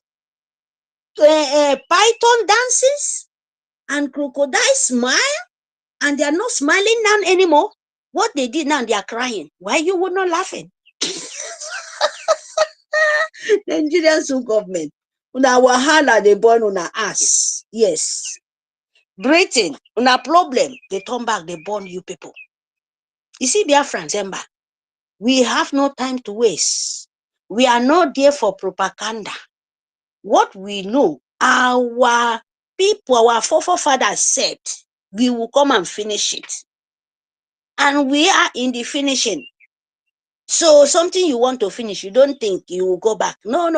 python dances and crocodile smile, and they are not smiling now anymore, what they did now, they are crying. Why you were not laughing? Nigerian government, una wahala they born una ass. Yes. Britain, una problem, they turn back, they born you people. You see, Biafrans, Ember, we have no time to waste. We are not there for propaganda. What we know, our people, our forefathers said, we will come and finish it. And we are in the finishing. So something you want to finish, you don't think you will go back. No.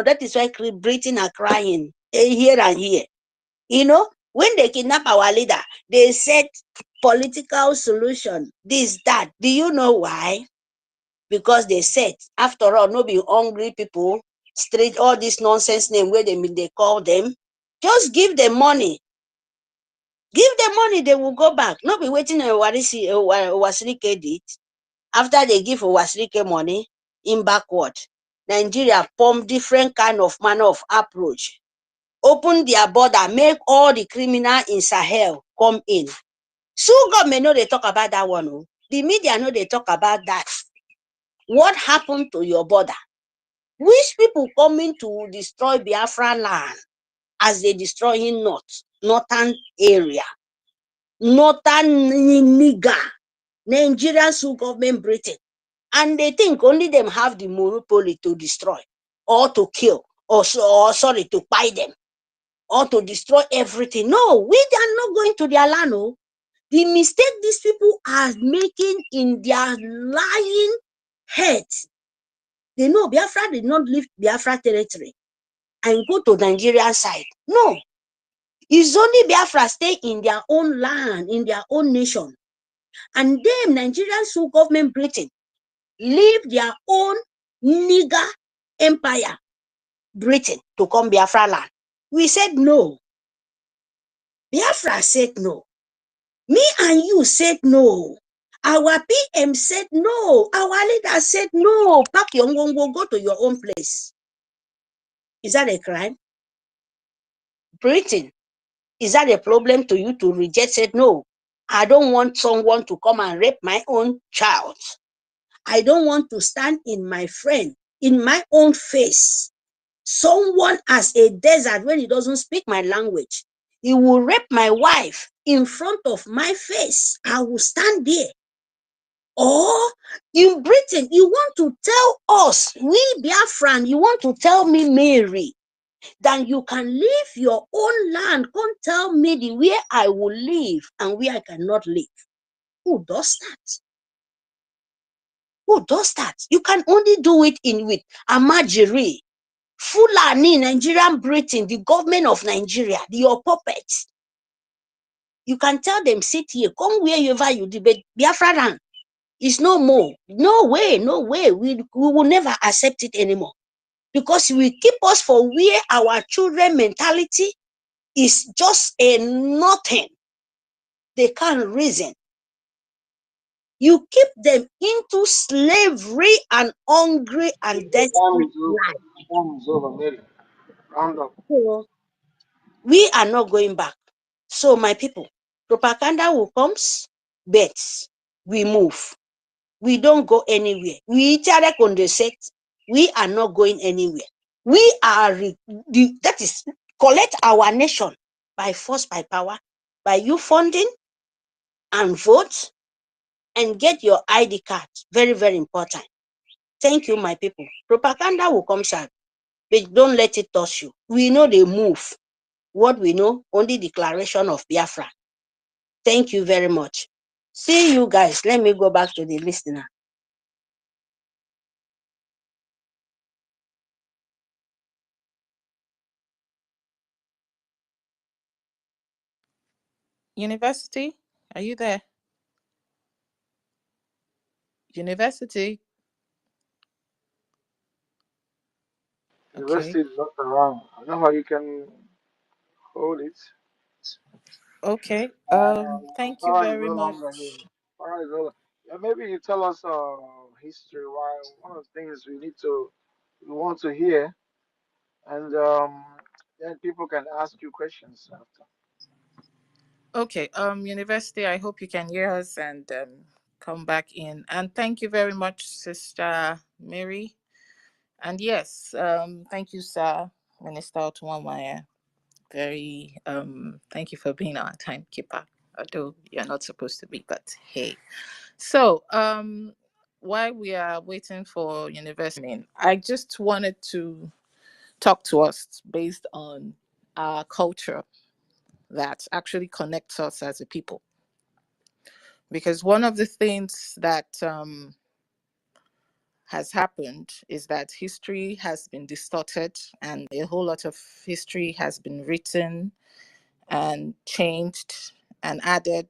That is why Britain are crying here and here. When they kidnap our leader, they said political solution, this, that. Do you know why? Because they said, after all, no be hungry people, straight, all this nonsense name where they call them, just give them money. Give them money, they will go back. Not be waiting on Wasrike did. After they give Wasrike money, in backward. Nigeria form different kind of manner of approach. Open their border, make all the criminal in Sahel come in. So government know they talk about that one. Oh. The media know they talk about that. What happened to your border? Which people coming to destroy Biafran land as they destroying northern area? Northern Niger, Nigerian government Britain. And they think only them have the monopoly to destroy or to kill or to buy them or to destroy everything. No, we are not going to their land. No. The mistake these people are making in their lying heads. They know Biafra did not leave Biafra territory. and go to Nigerian side. No. It's only Biafra stay in their own land, in their own nation. And them, Nigerian sole government Britain, leave their own nigger empire, Britain, to come Biafra land. We said no. Biafra said no. Me and you said no. Our PM said no. Our leader said no. Pack your ngongo, go to your own place. Is that a crime? Britain, is that a problem to you to reject? Said no. I don't want someone to come and rape my own child. I don't want to stand in my friend, in my own face. Someone as a desert when he doesn't speak my language. He will rape my wife in front of my face. I will stand there. Or in Britain, you want to tell us, we Biafran, you want to tell me, Mary, that you can leave your own land. Come tell me the where I will live and where I cannot live. Who does that? Who does that? You can only do it in with Amajiri, Fulani, Nigerian Britain, the government of Nigeria, your puppets. You can tell them, sit here, come wherever you debate. Biafran is no more. No way, no way. We will never accept it anymore. Because we keep us for where our children mentality is just a nothing. They can't reason. You keep them into slavery and hungry and Your time desperate is over. life. Your time is over, Mary. Round up. So we are not going back. So my people, propaganda will comes, but we move. We don't go anywhere. We condensate. We are not going anywhere. We are that is collect our nation by force, by power, by you funding and vote and get your ID card. Very, very important. Thank you, my people. Propaganda will come, sir, but don't let it touch you. We know they move. What we know, only declaration of Biafra. Thank you very much. See you guys. Let me go back to the listener. University, are you there? University. University Okay. is not around. I don't know how you can hold it. Okay. Thank you Farah is very no much. longer here. Farah is no longer. Yeah, maybe you tell us history. Why one of the things we want to hear, and then people can ask you questions after. Okay. University, I hope you can hear us and come back in. And thank you very much, Sister Mary. And yes, thank you, Sir Minister Otuamaya. Very thank you for being our timekeeper. Although you're not supposed to be, but hey. So while we are waiting for university, I just wanted to talk to us based on our culture that actually connects us as a people. Because one of the things that has happened is that history has been distorted and a whole lot of history has been written and changed and added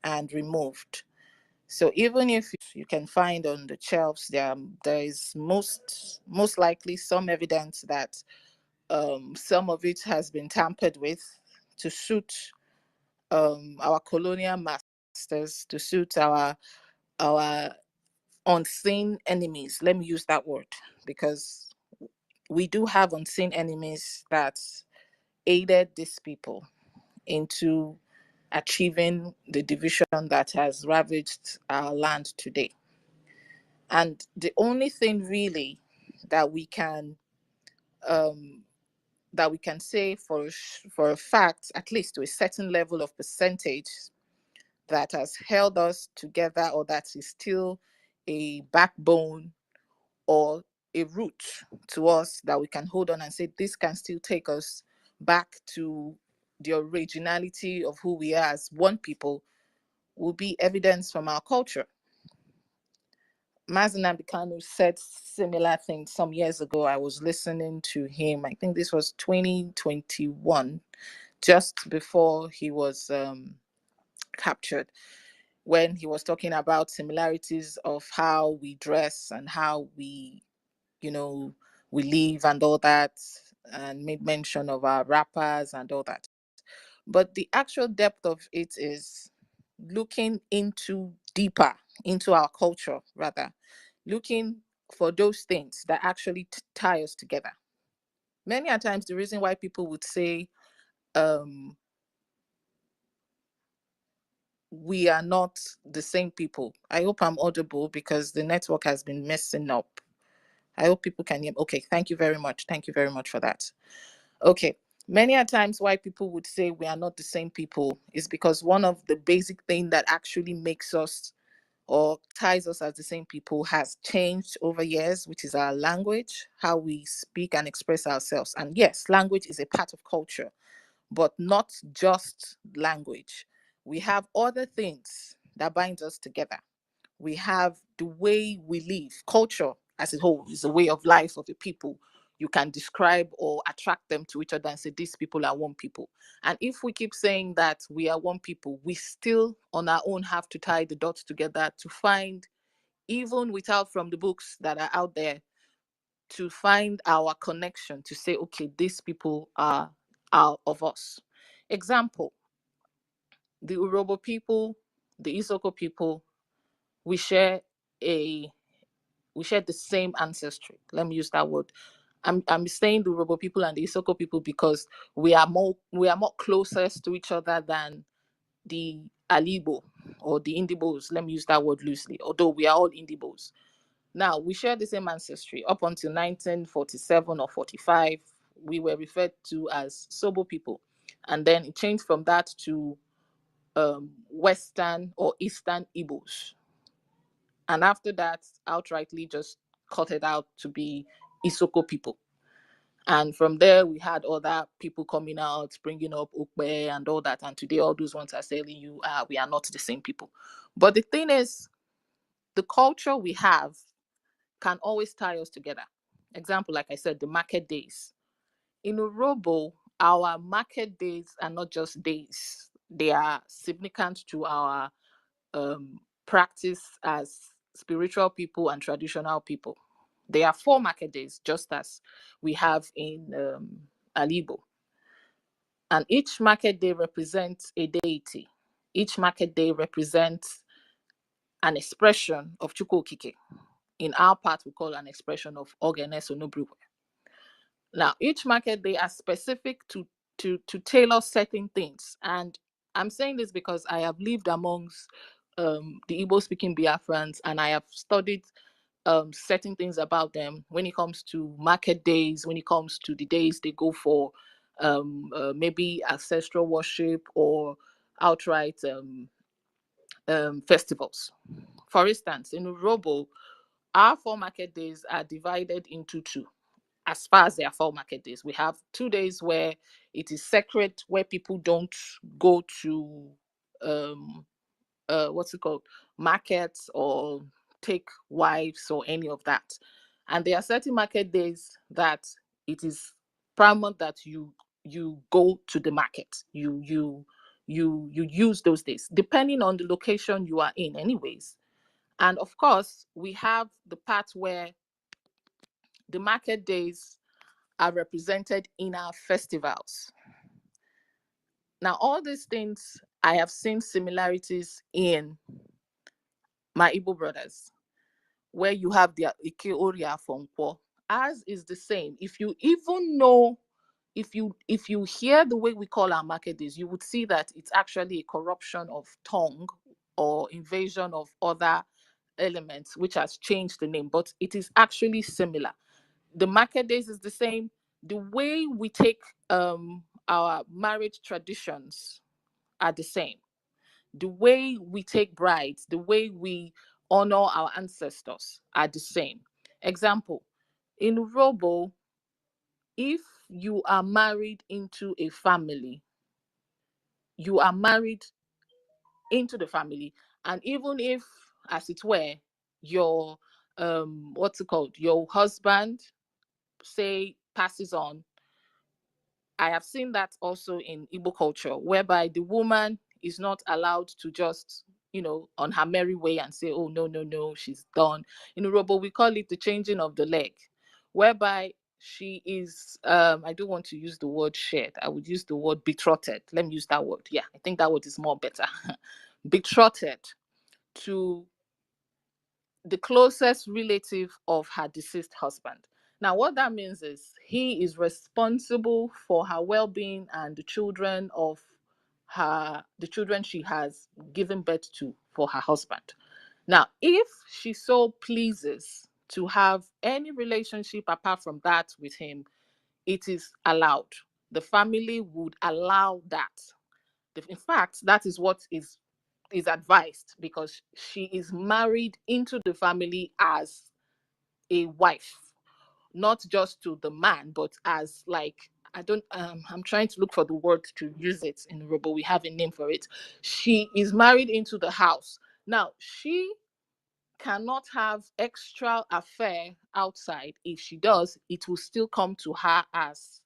and removed. So even if you can find on the shelves, there is most likely some evidence that some of it has been tampered with to suit our colonial masters, to suit our unseen enemies. Let me use that word because we do have unseen enemies that aided these people into achieving the division that has ravaged our land today. And the only thing really that we can um, say for a fact, at least to a certain level of percentage, that has held us together, or that is still a backbone or a root to us that we can hold on and say this can still take us back to the originality of who we are as one people, will be evidence from our culture. Mazi Nnamdi Kanu said similar things some years ago. I was listening to him. I think this was 2021, just before he was captured, when he was talking about similarities of how we dress and how we, we live and all that, and made mention of our rappers and all that. But the actual depth of it is looking deeper into our culture, rather, looking for those things that actually tie us together. Many a times, the reason why people would say, we are not the same people. I hope I'm audible because the network has been messing up. I hope people can hear. Okay, thank you very much. Thank you very much for that. Okay, many a times why people would say we are not the same people is because one of the basic things that actually makes us or ties us as the same people has changed over years, which is our language, how we speak and express ourselves. And yes, language is a part of culture, but not just language. We have other things that bind us together. We have the way we live. Culture as a whole is a way of life of the people. You can describe or attract them to each other and say, these people are one people. And if we keep saying that we are one people, we still on our own have to tie the dots together to find, even without from the books that are out there, to find our connection, to say, okay, these people are of us. Example, the URHOBO people, the ISOKO people, we share the same ancestry. Let me use that word. I'm saying the URHOBO people and the ISOKO people because we are more closest to each other than the Alibo or the Indibos. Let me use that word loosely, although we are all Indibos. Now, we share the same ancestry. Up until 1947 or 45, we were referred to as Sobo people. And then it changed from that to Western or Eastern Igbos. And after that, outrightly just cut it out to be Isoko people. And from there, we had other people coming out, bringing up Okpe and all that. And today, all those ones are telling you, we are not the same people. But the thing is, the culture we have can always tie us together. Example, like I said, the market days. In URHOBO, our market days are not just days. They are significant to our practice as spiritual people and traditional people. There are 4 market days, just as we have in Alibo. And each market day represents a deity. Each market day represents an expression of Chukwu Okike. In our part, we call an expression of Ogenes Onobruwe. Now, each market day are specific to tailor certain things. And I'm saying this because I have lived amongst the Igbo-speaking Biafrans, and I have studied certain things about them when it comes to market days, when it comes to the days they go for maybe ancestral worship or outright festivals. For instance, in URHOBO, our 4 market days are divided into 2. As far as there are 4 market days, we have 2 days where it is sacred, where people don't go to markets or take wives or any of that. And there are certain market days that it is paramount that you go to the market. You use those days depending on the location you are in anyways. And of course, we have the part where the market days are represented in our festivals. Now, all these things, I have seen similarities in my Igbo brothers, where you have their Ike from Kwo. Ours is the same. If you even know, if you hear the way we call our market days, you would see that it's actually a corruption of tongue or invasion of other elements, which has changed the name, but it is actually similar. The market days is the same. The way we take our marriage traditions are the same. The way we take brides, the way we honor our ancestors are the same. Example, in URHOBO, if you are married into a family, you are married into the family. And even if, as it were, your what's it called? Your husband, say, passes on. I have seen that also in Igbo culture, whereby the woman is not allowed to just, on her merry way and say, oh, no, no, no, she's done. In URHOBO, we call it the changing of the leg, whereby she is, I don't want to use the word shared. I would use the word betrothed. Let me use that word. Yeah, I think that word is more better. Betrothed to the closest relative of her deceased husband. Now, what that means is he is responsible for her well-being and the children she has given birth to for her husband. Now, if she so pleases to have any relationship apart from that with him, it is allowed. The family would allow that. In fact, that is what is advised, because she is married into the family as a wife, not just to the man, but as like, I'm trying to look for the word to use it in URHOBO. We have a name for it. She is married into the house. Now, she cannot have extra affair outside. If she does, it will still come to her as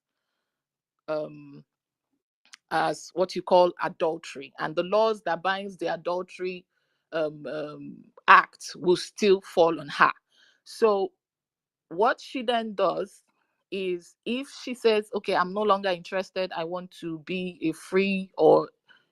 what you call adultery, and the laws that binds the adultery act will still fall on her. So what she then does is, if she says, okay, I'm no longer interested, I want to be a free or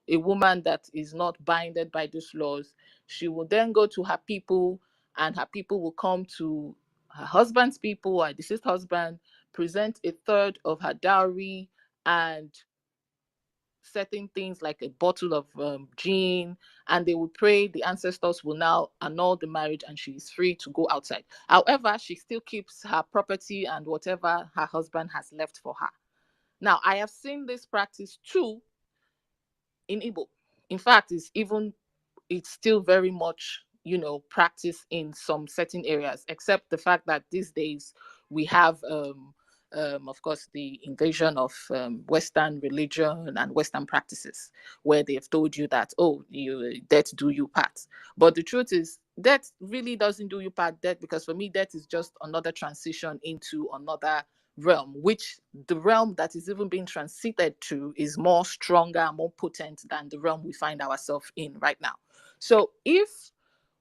a woman that is not binded by these laws, she will then go to her people, and her people will come to her husband's people, her deceased husband, present a third of her dowry and certain things like a bottle of gin, and they will pray. The ancestors will now annul the marriage, and she is free to go outside. However, she still keeps her property and whatever her husband has left for her. Now, I have seen this practice too in Igbo. In fact, it's still very much practiced in some certain areas, except the fact that these days we have of course, the invasion of Western religion and Western practices, where they've told you that, oh, death do you part. But the truth is, death really doesn't do you part. Death, because for me, death is just another transition into another realm, which the realm that is even being transited to is more stronger, more potent than the realm we find ourselves in right now. So if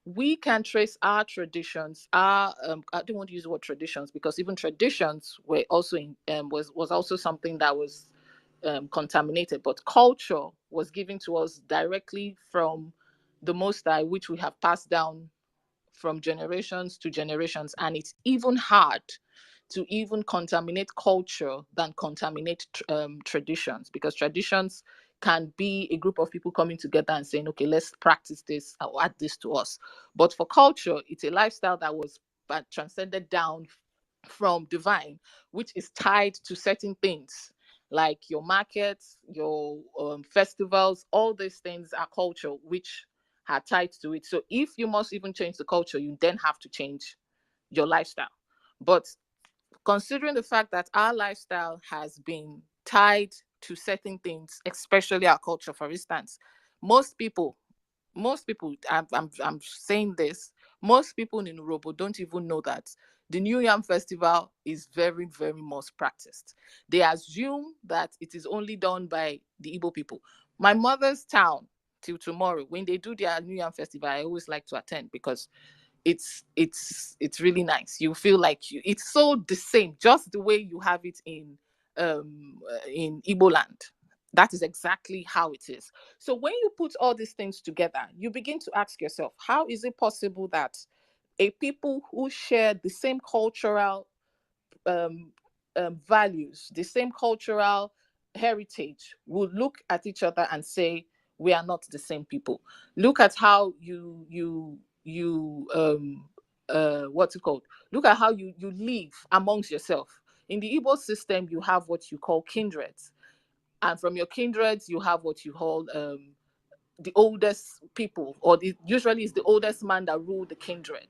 we can trace our traditions, I don't want to use the word traditions, because even traditions were also was also something that was contaminated, but culture was given to us directly from the Most High, which we have passed down from generations to generations. And it's even hard to even contaminate culture than contaminate traditions, because traditions can be a group of people coming together and saying, okay, let's practice this or add this to us. But for culture, it's a lifestyle that was transcended down from divine, which is tied to certain things like your markets, your festivals. All these things are culture, which are tied to it. So if you must even change the culture, you then have to change your lifestyle. But considering the fact that our lifestyle has been tied to certain things, especially our culture, for instance, most people, I'm saying this, most people in URHOBO don't even know that the New Yam Festival is very, very much practiced. They assume that it is only done by the Igbo people. My mother's town, till tomorrow, when they do their New Yam Festival, I always like to attend, because it's really nice. You feel like it's so the same, just the way you have it in Igbo land. That is exactly how it is. So when you put all these things together, you begin to ask yourself, how is it possible that a people who share the same cultural values, the same cultural heritage, would look at each other and say, we are not the same people? Look at how you what's it called? Look at how you live amongst yourself. In the Igbo system, you have what you call kindreds, and from your kindreds, you have what you call the oldest people, or usually it's the oldest man that rule the kindred.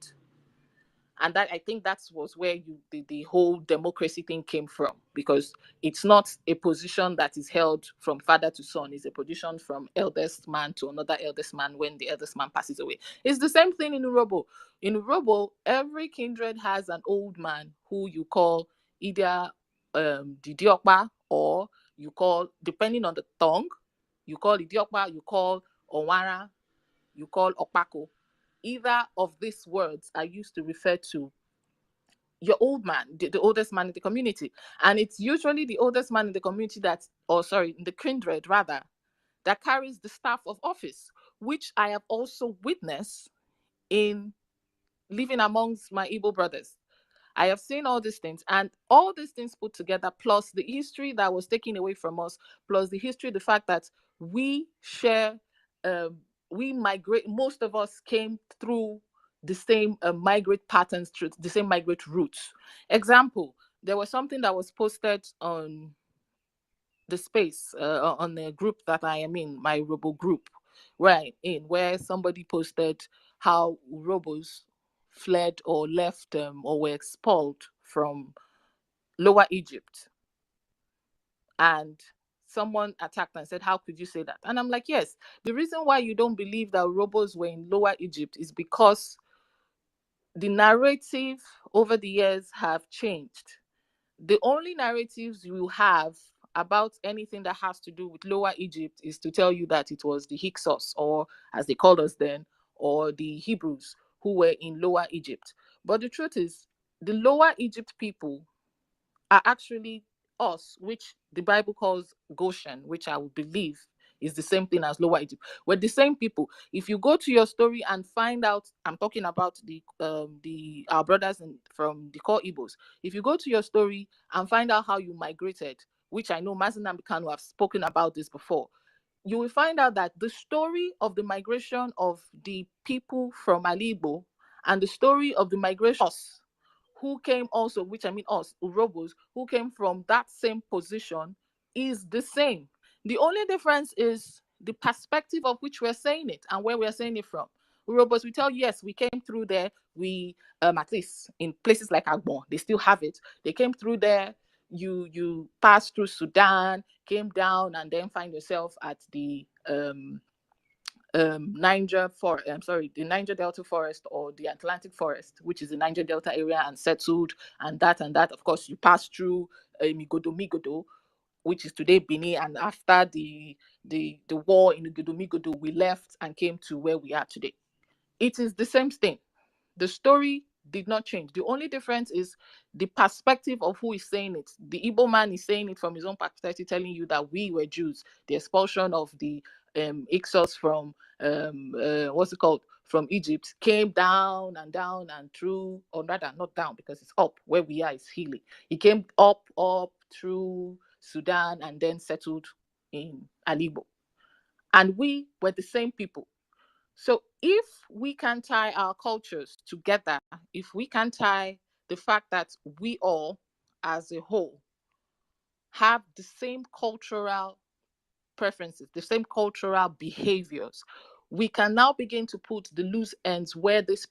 And that, I think that was where the whole democracy thing came from, because it's not a position that is held from father to son. It's a position from eldest man to another eldest man when the eldest man passes away. It's the same thing in URHOBO. In URHOBO, every kindred has an old man who you call either Didiokpa, or you call, depending on the tongue, you call Idiokpa, you call Onwara, you call Okpako. Either of these words are used to refer to your old man, the oldest man in the community. And it's usually the oldest man in the community that, or sorry, in the kindred rather, that carries the staff of office, which I have also witnessed in living amongst my Igbo brothers. I have seen all these things, and all these things put together, plus the history that was taken away from us, plus the history, the fact that we share, we migrate, most of us came through the same migrate patterns, through the same migrate routes. Example, there was something that was posted on the space, on the group that I am in, my Robo group, where somebody posted how Robos fled or left or were expelled from Lower Egypt. And someone attacked and said, how could you say that? And I'm like, yes, the reason why you don't believe that Robos were in Lower Egypt is because the narrative over the years have changed. The only narratives you have about anything that has to do with Lower Egypt is to tell you that it was the Hyksos, or as they called us then, or the Hebrews who were in Lower Egypt. But the truth is, the Lower Egypt people are actually us, which the Bible calls Goshen, which I would believe is the same thing as Lower Egypt. We're the same people. If you go to your story and find out, I'm talking about our brothers from the core Igbos. If you go to your story and find out how you migrated, which I know Mazen and Kanu have spoken about this before, you will find out that the story of the migration of the people from Alibo and the story of the migration who came also, which I mean us, Urobos, who came from that same position, is the same. The only difference is the perspective of which we're saying it and where we're saying it from. Urobos, we tell you, yes, we came through there. We, at least in places like Agbon, they still have it. They came through there. You passed through Sudan, came down, and then find yourself at the the Niger Delta forest, or the Atlantic forest, which is the Niger Delta area, and settled, and that. Of course, you pass through IKGODOMIGODO, which is today Benin, and after the war in IKGODOMIGODO, we left and came to where we are today. It is the same thing. The story did not change. The only difference is the perspective of who is saying it. The Igbo man is saying it from his own perspective, telling you that we were Jews. The expulsion of the Hyksos from from Egypt came down and through, or rather not down because it's up. Where we are is Hilly. It came up through Sudan and then settled in Alibo. And we were the same people. So if we can tie our cultures together, if we can tie the fact that we all, as a whole, have the same cultural preferences, the same cultural behaviors, we can now begin to put the loose ends where these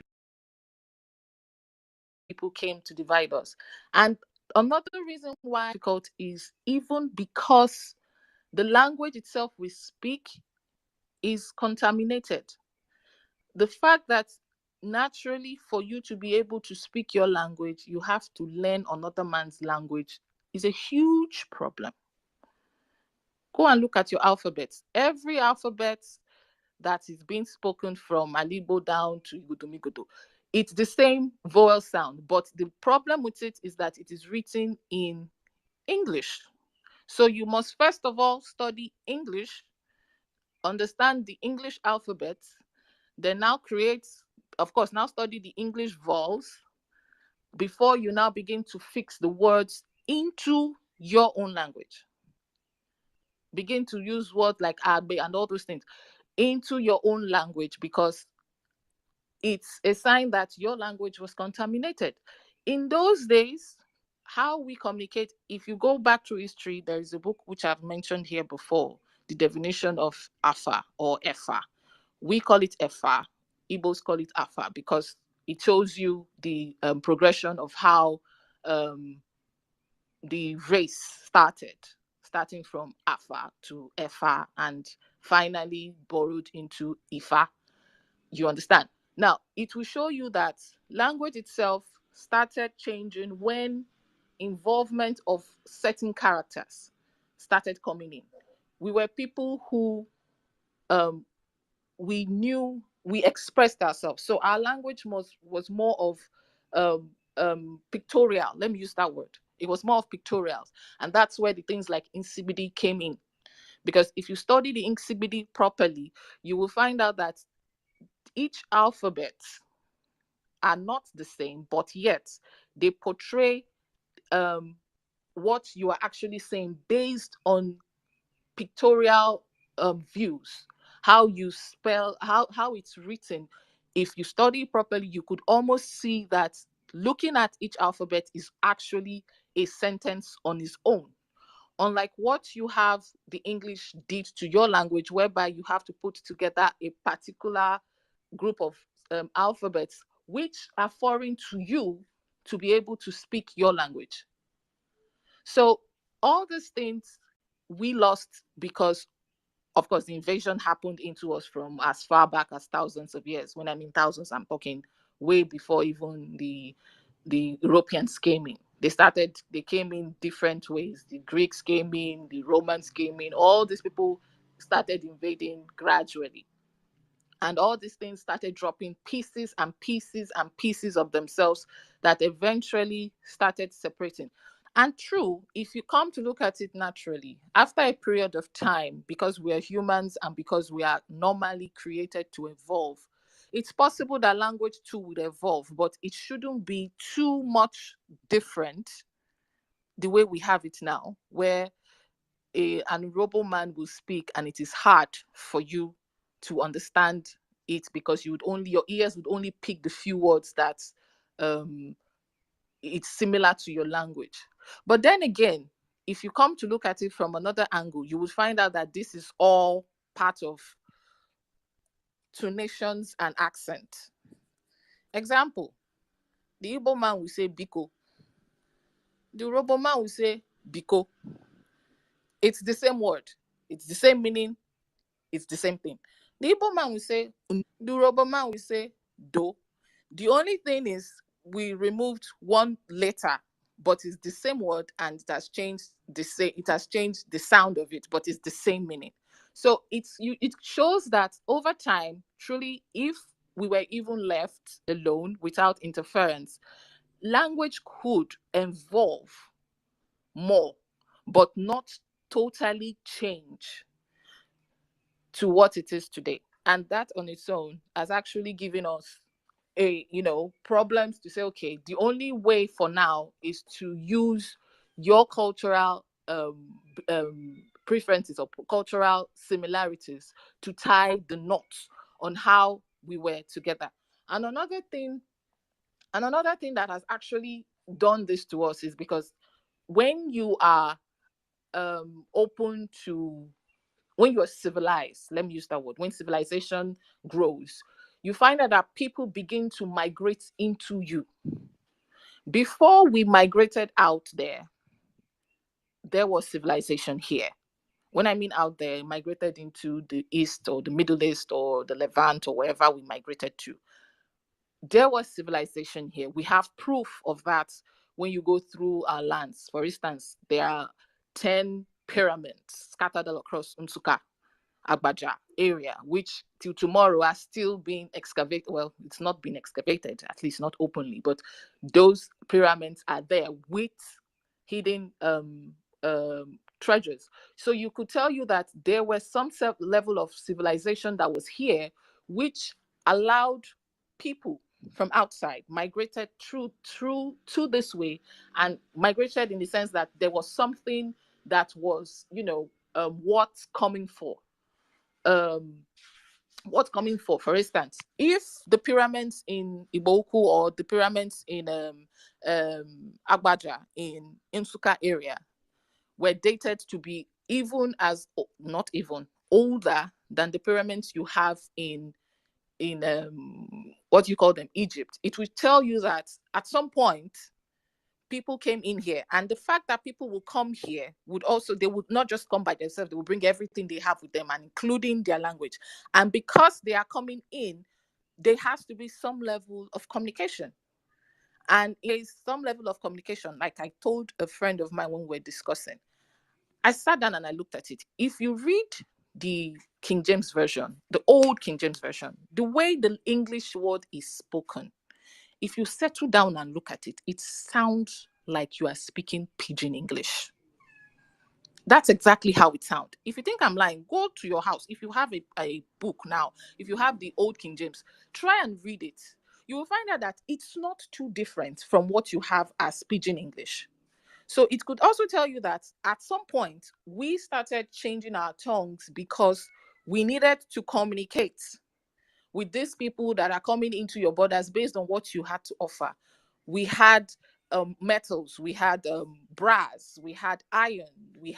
people came to divide us. And another reason why it's difficult is even because the language itself we speak is contaminated. The fact that naturally, for you to be able to speak your language, you have to learn another man's language is a huge problem. Go and look at your alphabet. Every alphabet that is being spoken from Alibo down to IKGODOMIGODO, it's the same vowel sound, but the problem with it is that it is written in English. So you must first of all study English, understand the English alphabet, then now now study the English vowels before you now begin to fix the words into your own language. Begin to use words like agbe and all those things into your own language, because it's a sign that your language was contaminated. In those days, how we communicate, if you go back to history, there is a book which I've mentioned here before, The Definition of Afa or Efa. We call it Efa. Igbos call it Afa because It shows you the progression of how the race starting from Afa to Efa and finally borrowed into Ifa. You understand? Now, it will show you that language itself started changing when involvement of certain characters started coming in. We were people who we expressed ourselves. So our language was more of pictorial. Let me use that word. It was more of pictorials. And that's where the things like Insibidi came in. Because if you study the Insibidi properly, you will find out that each alphabet are not the same, but yet they portray what you are actually saying based on pictorial views, how you spell, how it's written. If you study properly, you could almost see that looking at each alphabet is actually a sentence on its own. Unlike what you have the English did to your language, whereby you have to put together a particular group of alphabets which are foreign to you to be able to speak your language. So all these things we lost because, of course, the invasion happened into us from as far back as thousands of years. When I mean thousands, I'm talking way before even the Europeans came in. They came in different ways. The Greeks came in, the Romans came in. All these people started invading gradually. And all these things started dropping pieces and pieces and pieces of themselves that eventually started separating. And true, if you come to look at it naturally, after a period of time, because we are humans and because we are normally created to evolve, it's possible that language too would evolve, but it shouldn't be too much different the way we have it now, where an URHOBO man will speak and it is hard for you to understand it because your ears would only pick the few words that it's similar to your language. But then again, if you come to look at it from another angle, you will find out that this is all part of tonations and accent. Example, the Igbo man will say biko. The URHOBO man will say biko. It's the same word. It's the same meaning. It's the same thing. The Igbo man will say, the URHOBO man will say, do. The only thing is we removed one letter, but it's the same word and it has changed the sound of it, but it's the same meaning. So it shows that over time, truly, if we were even left alone without interference, language could evolve more, but not totally change to what it is today. And that on its own has actually given us problems to say, okay, the only way for now is to use your cultural preferences or cultural similarities to tie the knots on how we were together. And another thing that has actually done this to us is because when you are open to, when you're civilized, let me use that word, when civilization grows, you find out that people begin to migrate into you. Before we migrated out there was civilization here. When I mean out there, migrated into the East or the Middle East or the Levant or wherever we migrated to. There was civilization here. We have proof of that when you go through our lands. For instance, there are 10 pyramids scattered all across Nsukka, Agbaja area, which till tomorrow are still being excavated. Well, it's not been excavated, at least not openly, but those pyramids are there with hidden treasures. So you could tell you that there was some level of civilization that was here, which allowed people from outside migrated through to this way, and migrated in the sense that there was something that was what's coming for. For instance, if the pyramids in Iboku or the pyramids in Agbaja in Nsukka area were dated to be not even older than the pyramids you have in what you call them, Egypt, it will tell you that at some point people came in here, and the fact that people will come here would also, they would not just come by themselves, they will bring everything they have with them, and including their language. And because they are coming in, there has to be some level of communication. And there's some level of communication, like I told a friend of mine when we were discussing. I sat down and I looked at it. If you read the King James Version, the old King James Version, the way the English word is spoken, if you settle down and look at it, it sounds like you are speaking pidgin English. That's exactly how it sounds. If you think I'm lying, go to your house. If you have a book now, if you have the old King James, try and read it. You will find out that it's not too different from what you have as pidgin English. So it could also tell you that at some point, we started changing our tongues because we needed to communicate with these people that are coming into your borders based on what you had to offer. We had metals, we had brass, we had iron, we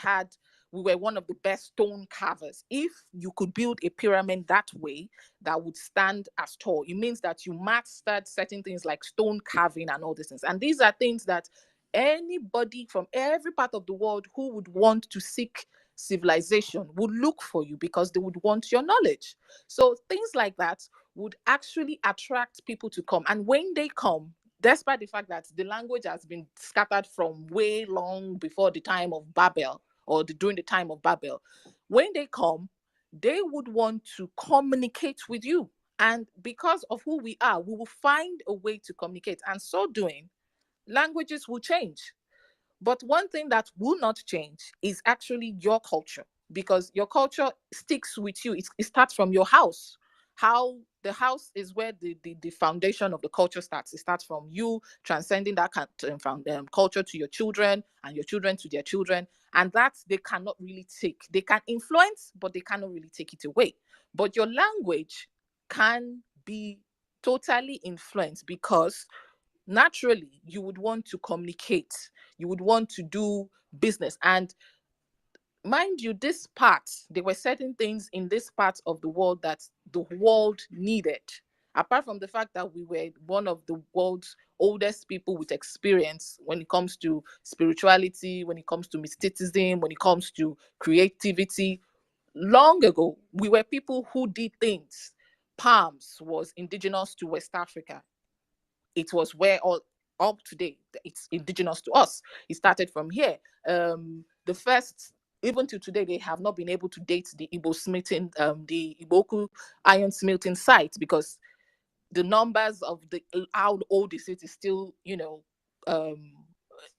were one of the best stone carvers. If you could build a pyramid that way that would stand as tall, it means that you mastered certain things like stone carving and all these things. And these are things that anybody from every part of the world who would want to seek civilization would look for you, because they would want your knowledge. So things like that would actually attract people to come. And when they come, despite the fact that the language has been scattered from way long before the time of Babel, or during the time of Babel, when they come, they would want to communicate with you. And because of who we are, we will find a way to communicate. And so doing, languages will change. But one thing that will not change is actually your culture, because your culture sticks with you. It starts from your house. How the house is where the foundation of the culture starts. It starts from you transcending that culture to your children, and your children to their children. And that they cannot really take. They can influence, but they cannot really take it away. But your language can be totally influenced, because naturally you would want to communicate, you would want to do business. And mind you, this part, there were certain things in this part of the world that the world needed, apart from the fact that we were one of the world's oldest people with experience when it comes to spirituality, when it comes to mysticism, when it comes to creativity. Long ago, we were people who did things. Palms was indigenous to West Africa. It was where all up today, it's indigenous to us. It started from here. The first, even to today, they have not been able to date the Igbo smelting, the Iboku iron smelting site, because the numbers of how old is it is still,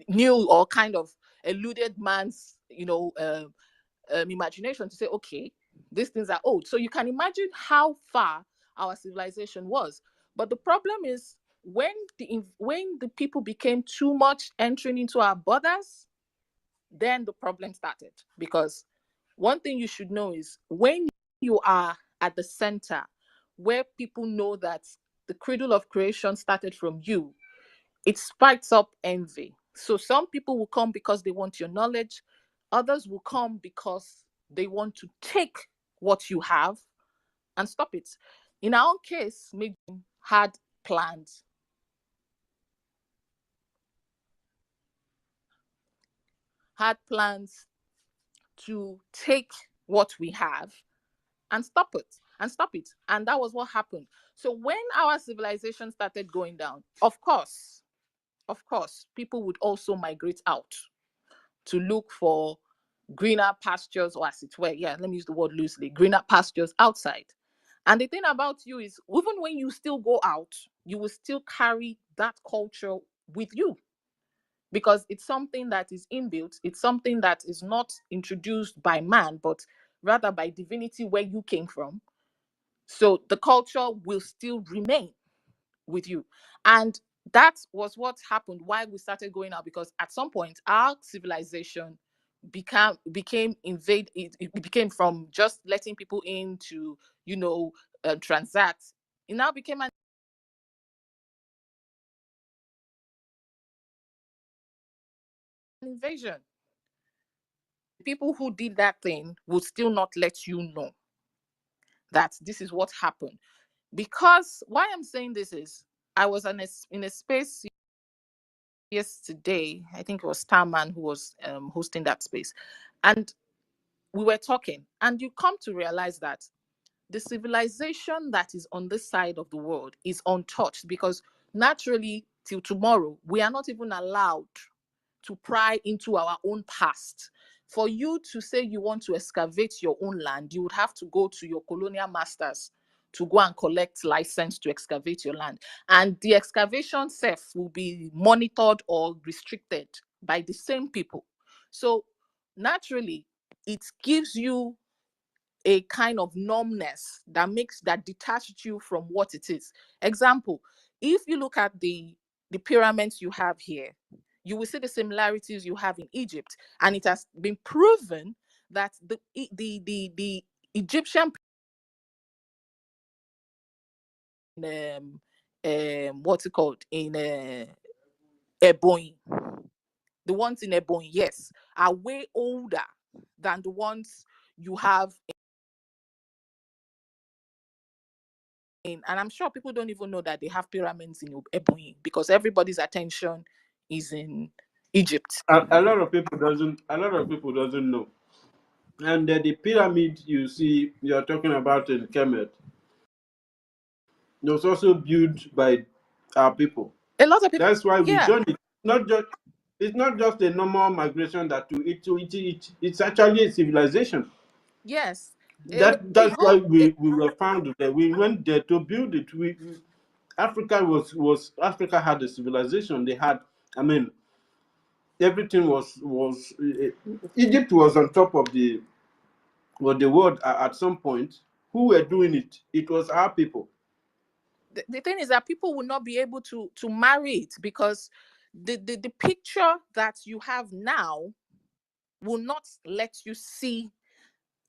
new, or kind of eluded man's, imagination to say, okay, these things are old. So you can imagine how far our civilization was. But the problem is, when the people became too much entering into our borders, then the problem started. Because one thing you should know is, when you are at the center, where people know that the cradle of creation started from you, it spikes up envy. So some people will come because they want your knowledge. Others will come because they want to take what you have and stop it. In our own case, maybe had plans. Had plans to take what we have and stop it. And that was what happened. So when our civilization started going down, of course, people would also migrate out to look for greener pastures, or as it were, let me use the word loosely, greener pastures outside. And the thing about you is, even when you still go out, you will still carry that culture with you, because it's something that is inbuilt. It's something that is not introduced by man, but rather by divinity, where you came from. So the culture will still remain with you. And that was what happened, why we started going out, because at some point our civilization became invade. It became from just letting people in to transact. It now became an invasion. People who did that thing would still not let you know that this is what happened. Because why I'm saying this is, I was in a space yesterday. I think it was Starman who was hosting that space, and we were talking, and you come to realize that the civilization that is on this side of the world is untouched, because naturally till tomorrow we are not even allowed to pry into our own past. For you to say you want to excavate your own land, you would have to go to your colonial masters to go and collect license to excavate your land. And the excavation self will be monitored or restricted by the same people. So naturally, it gives you a kind of numbness that detached you from what it is. Example, if you look at the pyramids you have here, you will see the similarities you have in Egypt, and it has been proven that the Egyptian what's it called in Ebonyi, the ones in Ebonyi, yes, are way older than the ones you have and I'm sure people don't even know that they have pyramids in Ebonyi, because everybody's attention is in Egypt. A lot of people doesn't know. And the pyramid you see you're talking about in Kemet, it was also built by our people. A lot of people, That's why we yeah, joined it. It's not just a normal migration that it's actually a civilization. yes. That's why we were found there. We went there to build it. Africa had a civilization. They had, I mean, everything was Egypt was on top of the world at some point. Who were doing it? It was our people. The thing is that people will not be able to marry it, because the picture that you have now will not let you see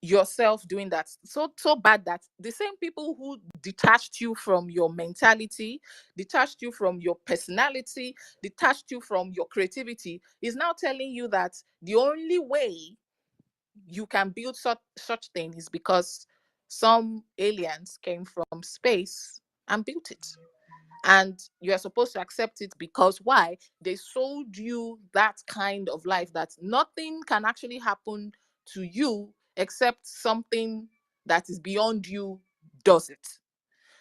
yourself doing that so bad that the same people who detached you from your mentality, detached you from your personality, detached you from your creativity, is now telling you that the only way you can build such thing is because some aliens came from space and built it, and you are supposed to accept it, because why? They sold you that kind of life, that nothing can actually happen to you except something that is beyond you does it.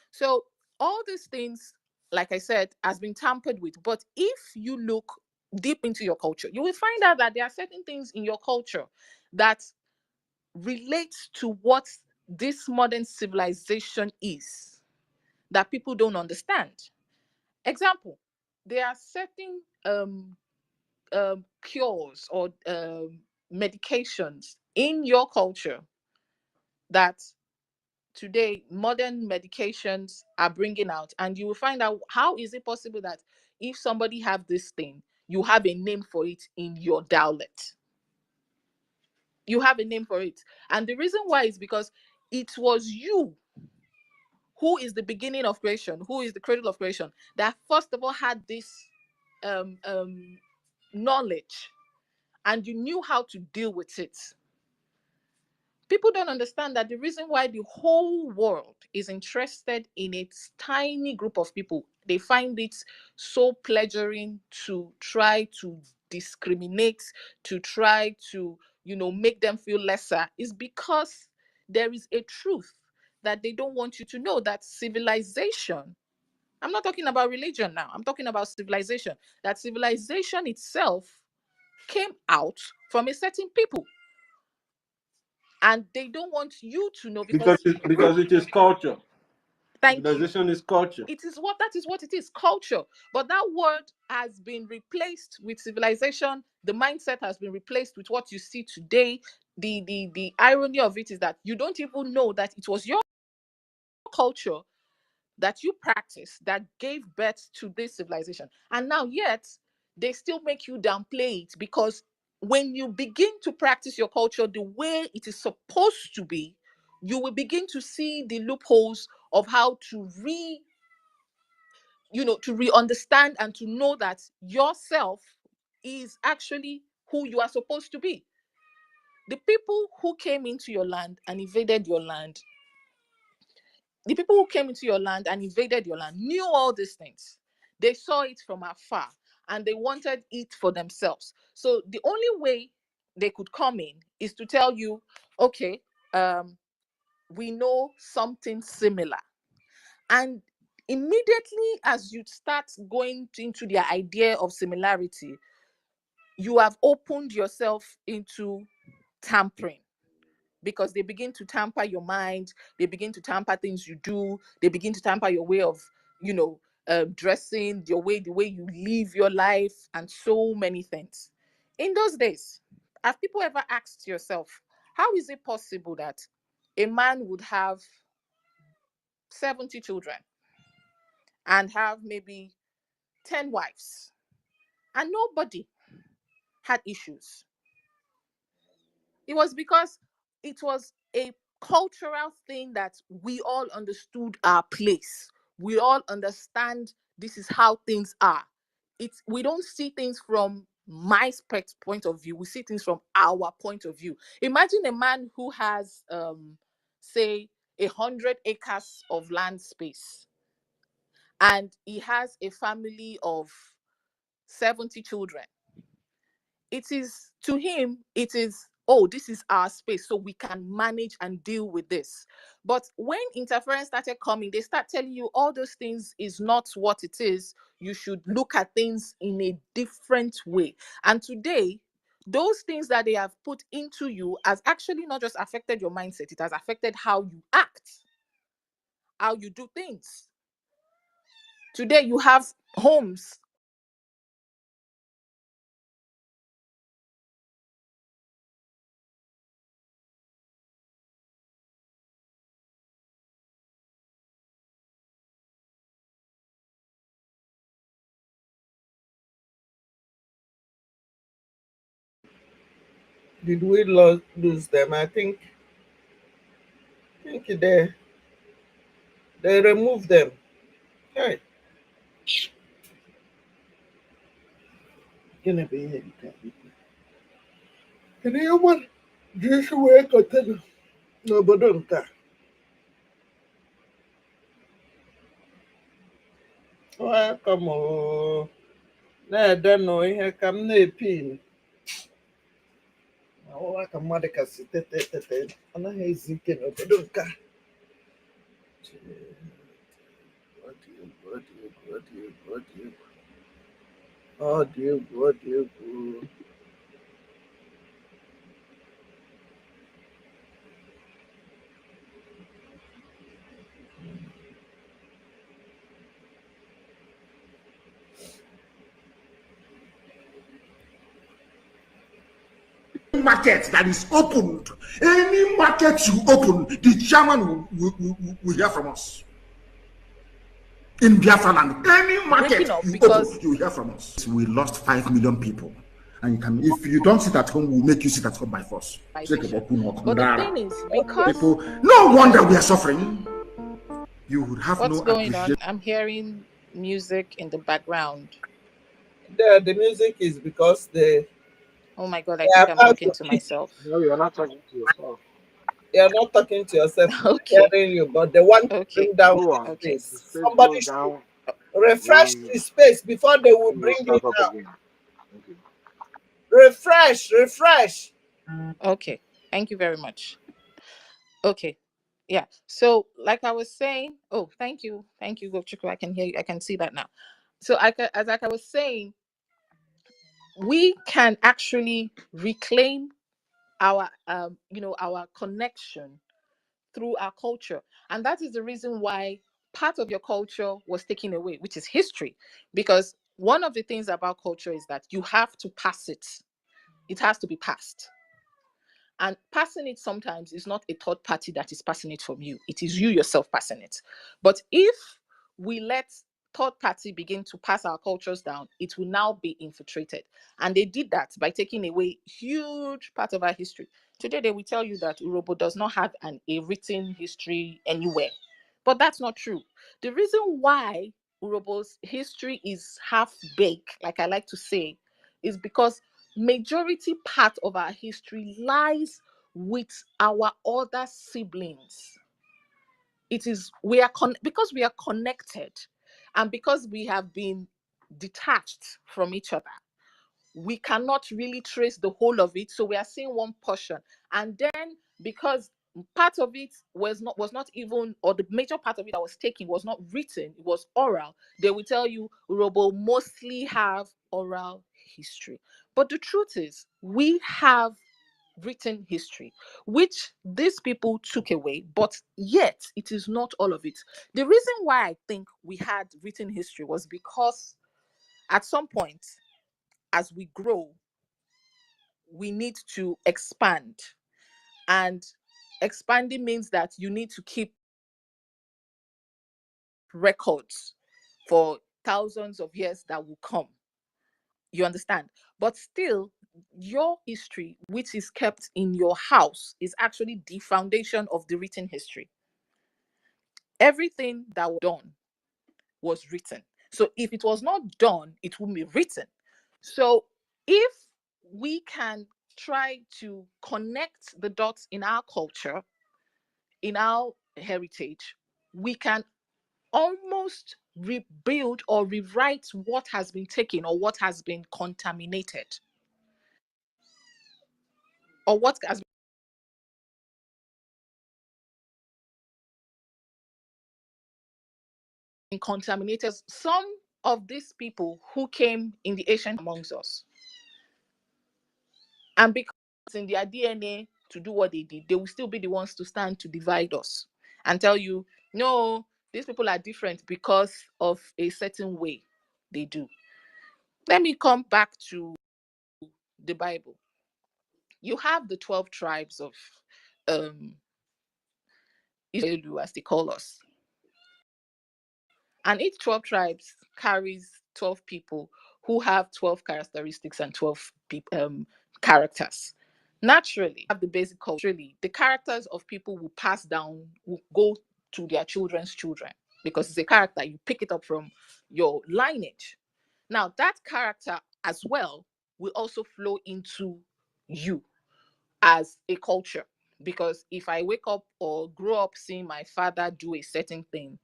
So all these things, like I said, has been tampered with. But if you look deep into your culture, you will find out that there are certain things in your culture that relate to what this modern civilization is, that people don't understand. Example, there are certain cures or medications in your culture that today modern medications are bringing out, and you will find out how is it possible that if somebody have this thing, you have a name for it in your dialect. You have a name for it, and the reason why is because it was you who is the beginning of creation, who is the cradle of creation, that first of all had this um, um, knowledge, and you knew how to deal with it. People don't understand that the reason why the whole world is interested in a tiny group of people, they find it so pleasuring to try to discriminate, to try to, make them feel lesser, is because there is a truth that they don't want you to know, that civilization, I'm not talking about religion now, I'm talking about civilization, that civilization itself came out from a certain people, and they don't want you to know, because Because it is culture. thank you, Civilization is culture. that is what it is, culture. But that word has been replaced with civilization. The mindset has been replaced with what you see today. The irony of it is that you don't even know that it was your culture that you practice that gave birth to this civilization, and now yet they still make you downplay it, because when you begin to practice your culture the way it is supposed to be, you will begin to see the loopholes of how to understand and to know that yourself is actually who you are supposed to be. The people who came into your land and invaded your land, the people who came into your land and invaded your land knew all these things. They saw it from afar and they wanted it for themselves. So the only way they could come in is to tell you, okay, we know something similar. And immediately as you start going into their idea of similarity, you have opened yourself into tampering, because they begin to tamper your mind, they begin to tamper things you do, they begin to tamper your way of, dressing, the way you live your life, and so many things. In those days, have people ever asked yourself, how is it possible that a man would have 70 children and have maybe 10 wives and nobody had issues? It was because it was a cultural thing that we all understood our place. We all understand this is how things are. We don't see things from my point of view. We see things from our point of view. Imagine a man who has, say, 100 acres of land space, and he has a family of 70 children. It is, to him, it is, oh, this is our space, so we can manage and deal with this. But when interference started coming, they start telling you all those things is not what it is. You should look at things in a different way. And today, those things that they have put into you has actually not just affected your mindset, it has affected how you act, how you do things. Today, you have homes. Did we lose them? I think they removed them. Hey, gonna be here. Can anyone just wake up? N'obodo nke a. Welcome o. Na-ede nụ ihe ka m na-epin. Ọwa ka mmadụ kasị tete anaghị ezi ike n'obodo nke a. Ọ dị egwu. Market that is opened, any market you open, the chairman will hear from us. In Biafra land, any market you open, you will hear from us. We lost 5 million people. And if you don't sit at home, we'll make you sit at home by force. But the thing is, because people, no wonder we are suffering. You would have what's no going on? I'm hearing music in the background. The music is because oh my God, I think I'm talking to myself. No, you're not talking to yourself. You're not talking to yourself. Okay. Hearing you, but they want to bring down the space. Somebody should refresh the space before they will bring it down. Okay. Refresh. Okay. Thank you very much. Okay. Yeah. So, like I was saying, oh, thank you, Gochuku. I can hear you. I can see that now. So, as I was saying, we can actually reclaim our, our connection through our culture, and that is the reason why part of your culture was taken away, which is history. Because one of the things about culture is that you have to pass it. It has to be passed. And passing it sometimes is not a third party that is passing it from you. It is you yourself passing it. But if we let third party begin to pass our cultures down, it will now be infiltrated. And they did that by taking away huge part of our history. Today, they will tell you that URHOBO does not have a written history anywhere. But that's not true. The reason why URHOBO's history is half-baked, like I like to say, is because majority part of our history lies with our other siblings. it is because we are connected, and because we have been detached from each other, we cannot really trace the whole of it. So we are seeing one portion, and then because part of it was not even, or the major part of it that was taken was not written, it was oral. They will tell you URHOBO mostly have oral history, but the truth is we have written history, which these people took away, but yet it is not all of it. The reason why I think we had written history was because at some point, as we grow, we need to expand, and expanding means that you need to keep records for thousands of years that will come. You understand? But still, your history, which is kept in your house, is actually the foundation of the written history. Everything that was done was written. So if it was not done, it wouldn't be written. So if we can try to connect the dots in our culture, in our heritage, we can almost rebuild or rewrite what has been taken or what has been contaminated or what has been contaminated. Some of these people who came in the ancient amongst us, and because it's in their DNA to do what they did, they will still be the ones to stand to divide us and tell you, no, these people are different because of a certain way they do. Let me come back to the Bible. You have the 12 tribes of Israel, as they call us. And each 12 tribes carries 12 people who have 12 characteristics and 12 characters. Naturally, have the basic culture. The characters of people will pass down, will go to their children's children, because it's a character. You pick it up from your lineage. Now, that character as well will also flow into you as a culture. Because if I wake up or grow up seeing my father do a certain thing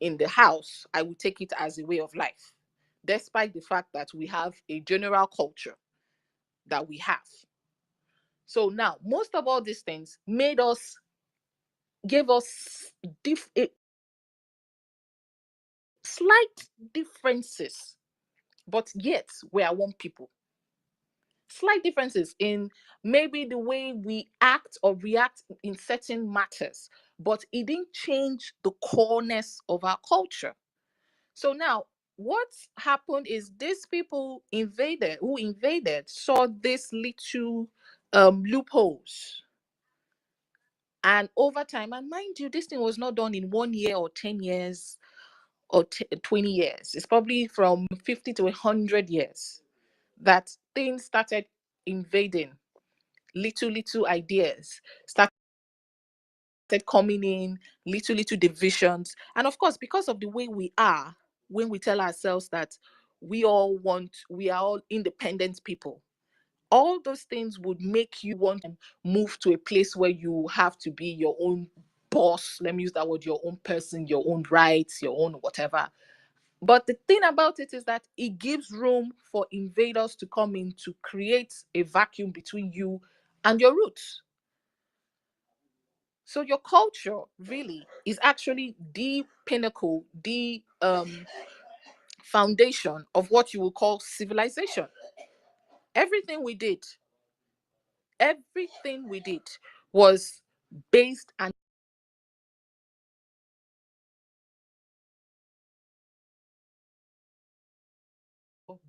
in the house, I will take it as a way of life, despite the fact that we have a general culture that we have. So now, most of all these things gave us slight differences, but yet we are one people. Slight differences in maybe the way we act or react in certain matters, but it didn't change the coreness of our culture. So now, what happened is these people who invaded saw these little loopholes. And over time, and mind you, this thing was not done in 1 year or 10 years or 20 years. It's probably from 50 to 100 years that things started invading. Little ideas started coming in, little divisions. And of course, because of the way we are, when we tell ourselves that we are all independent people, all those things would make you want to move to a place where you have to be your own boss. Let me use that word, your own person, your own rights, your own whatever. But the thing about it is that it gives room for invaders to come in to create a vacuum between you and your roots. So your culture really is actually the pinnacle, the foundation of what you will call civilization. Everything we did was based on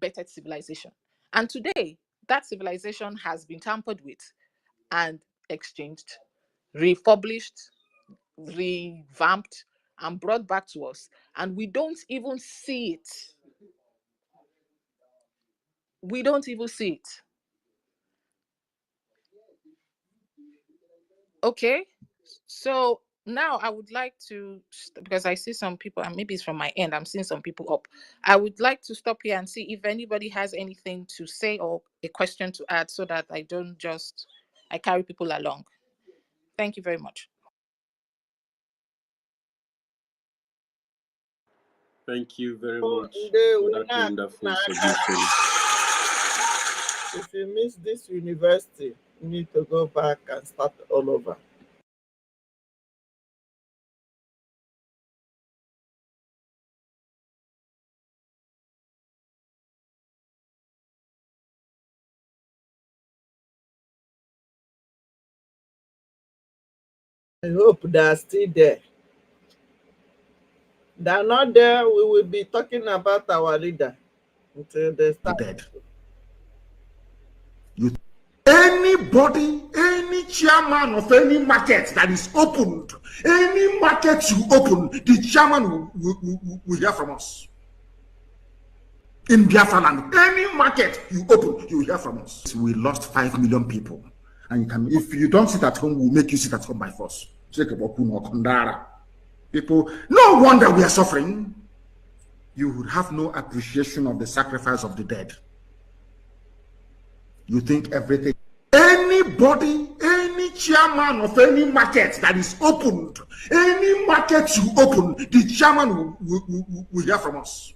better civilization. And today, that civilization has been tampered with and exchanged, republished, revamped, and brought back to us. And we don't even see it. We don't even see it. Okay. So now I would like to, because I see some people, and maybe it's from my end, I'm seeing some people up. I would like to stop here and see if anybody has anything to say or a question to add, so that I don't just, I carry people along. Thank you very much. Thank you very much for that wonderful submission. If you miss this university, you need to go back and start all over. I hope they are still there. They are not there. We will be talking about our leader until they start. Dead. Anybody, any chairman of any market that is opened, any market you open, the chairman will hear from us. In Biafra land, any market you open, you will hear from us. We lost 5 million people. And you can, if you don't sit at home, we'll make you sit at home by force. People, no wonder we are suffering. You would have no appreciation of the sacrifice of the dead. You think everything. Anybody, any chairman of any market that is opened, any market you open, the chairman will hear from us.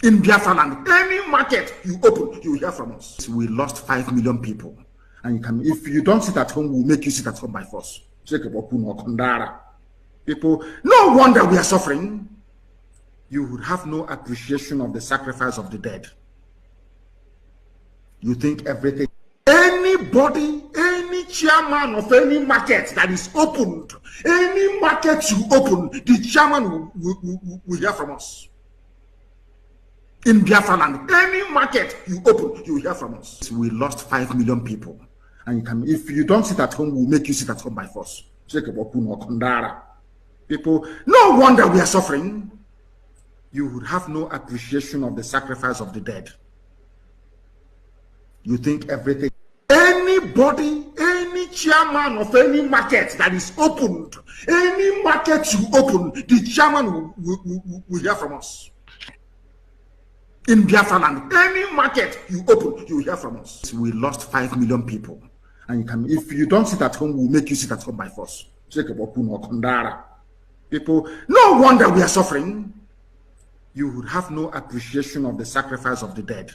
In Biafra land, any market you open, you will hear from us. We lost 5 million people. And you can, if you don't sit at home, we'll make you sit at home by force. People, no wonder we are suffering. You would have no appreciation of the sacrifice of the dead. You think everything. Anybody, any chairman of any market that is opened, any market you open, the chairman will hear from us. In Biafra land, any market you open, you will hear from us. We lost 5 million people. And you can, if you don't sit at home, we'll make you sit at home by force. People, no wonder we are suffering. You would have no appreciation of the sacrifice of the dead. You think everything. Anybody, any chairman of any market that is opened, any market you open, the chairman will hear from us. In Biafra land, any market you open, you will hear from us. We lost 5 million people. And you can, if you don't sit at home, we'll make you sit at home by force. People, no wonder we are suffering. You would have no appreciation of the sacrifice of the dead.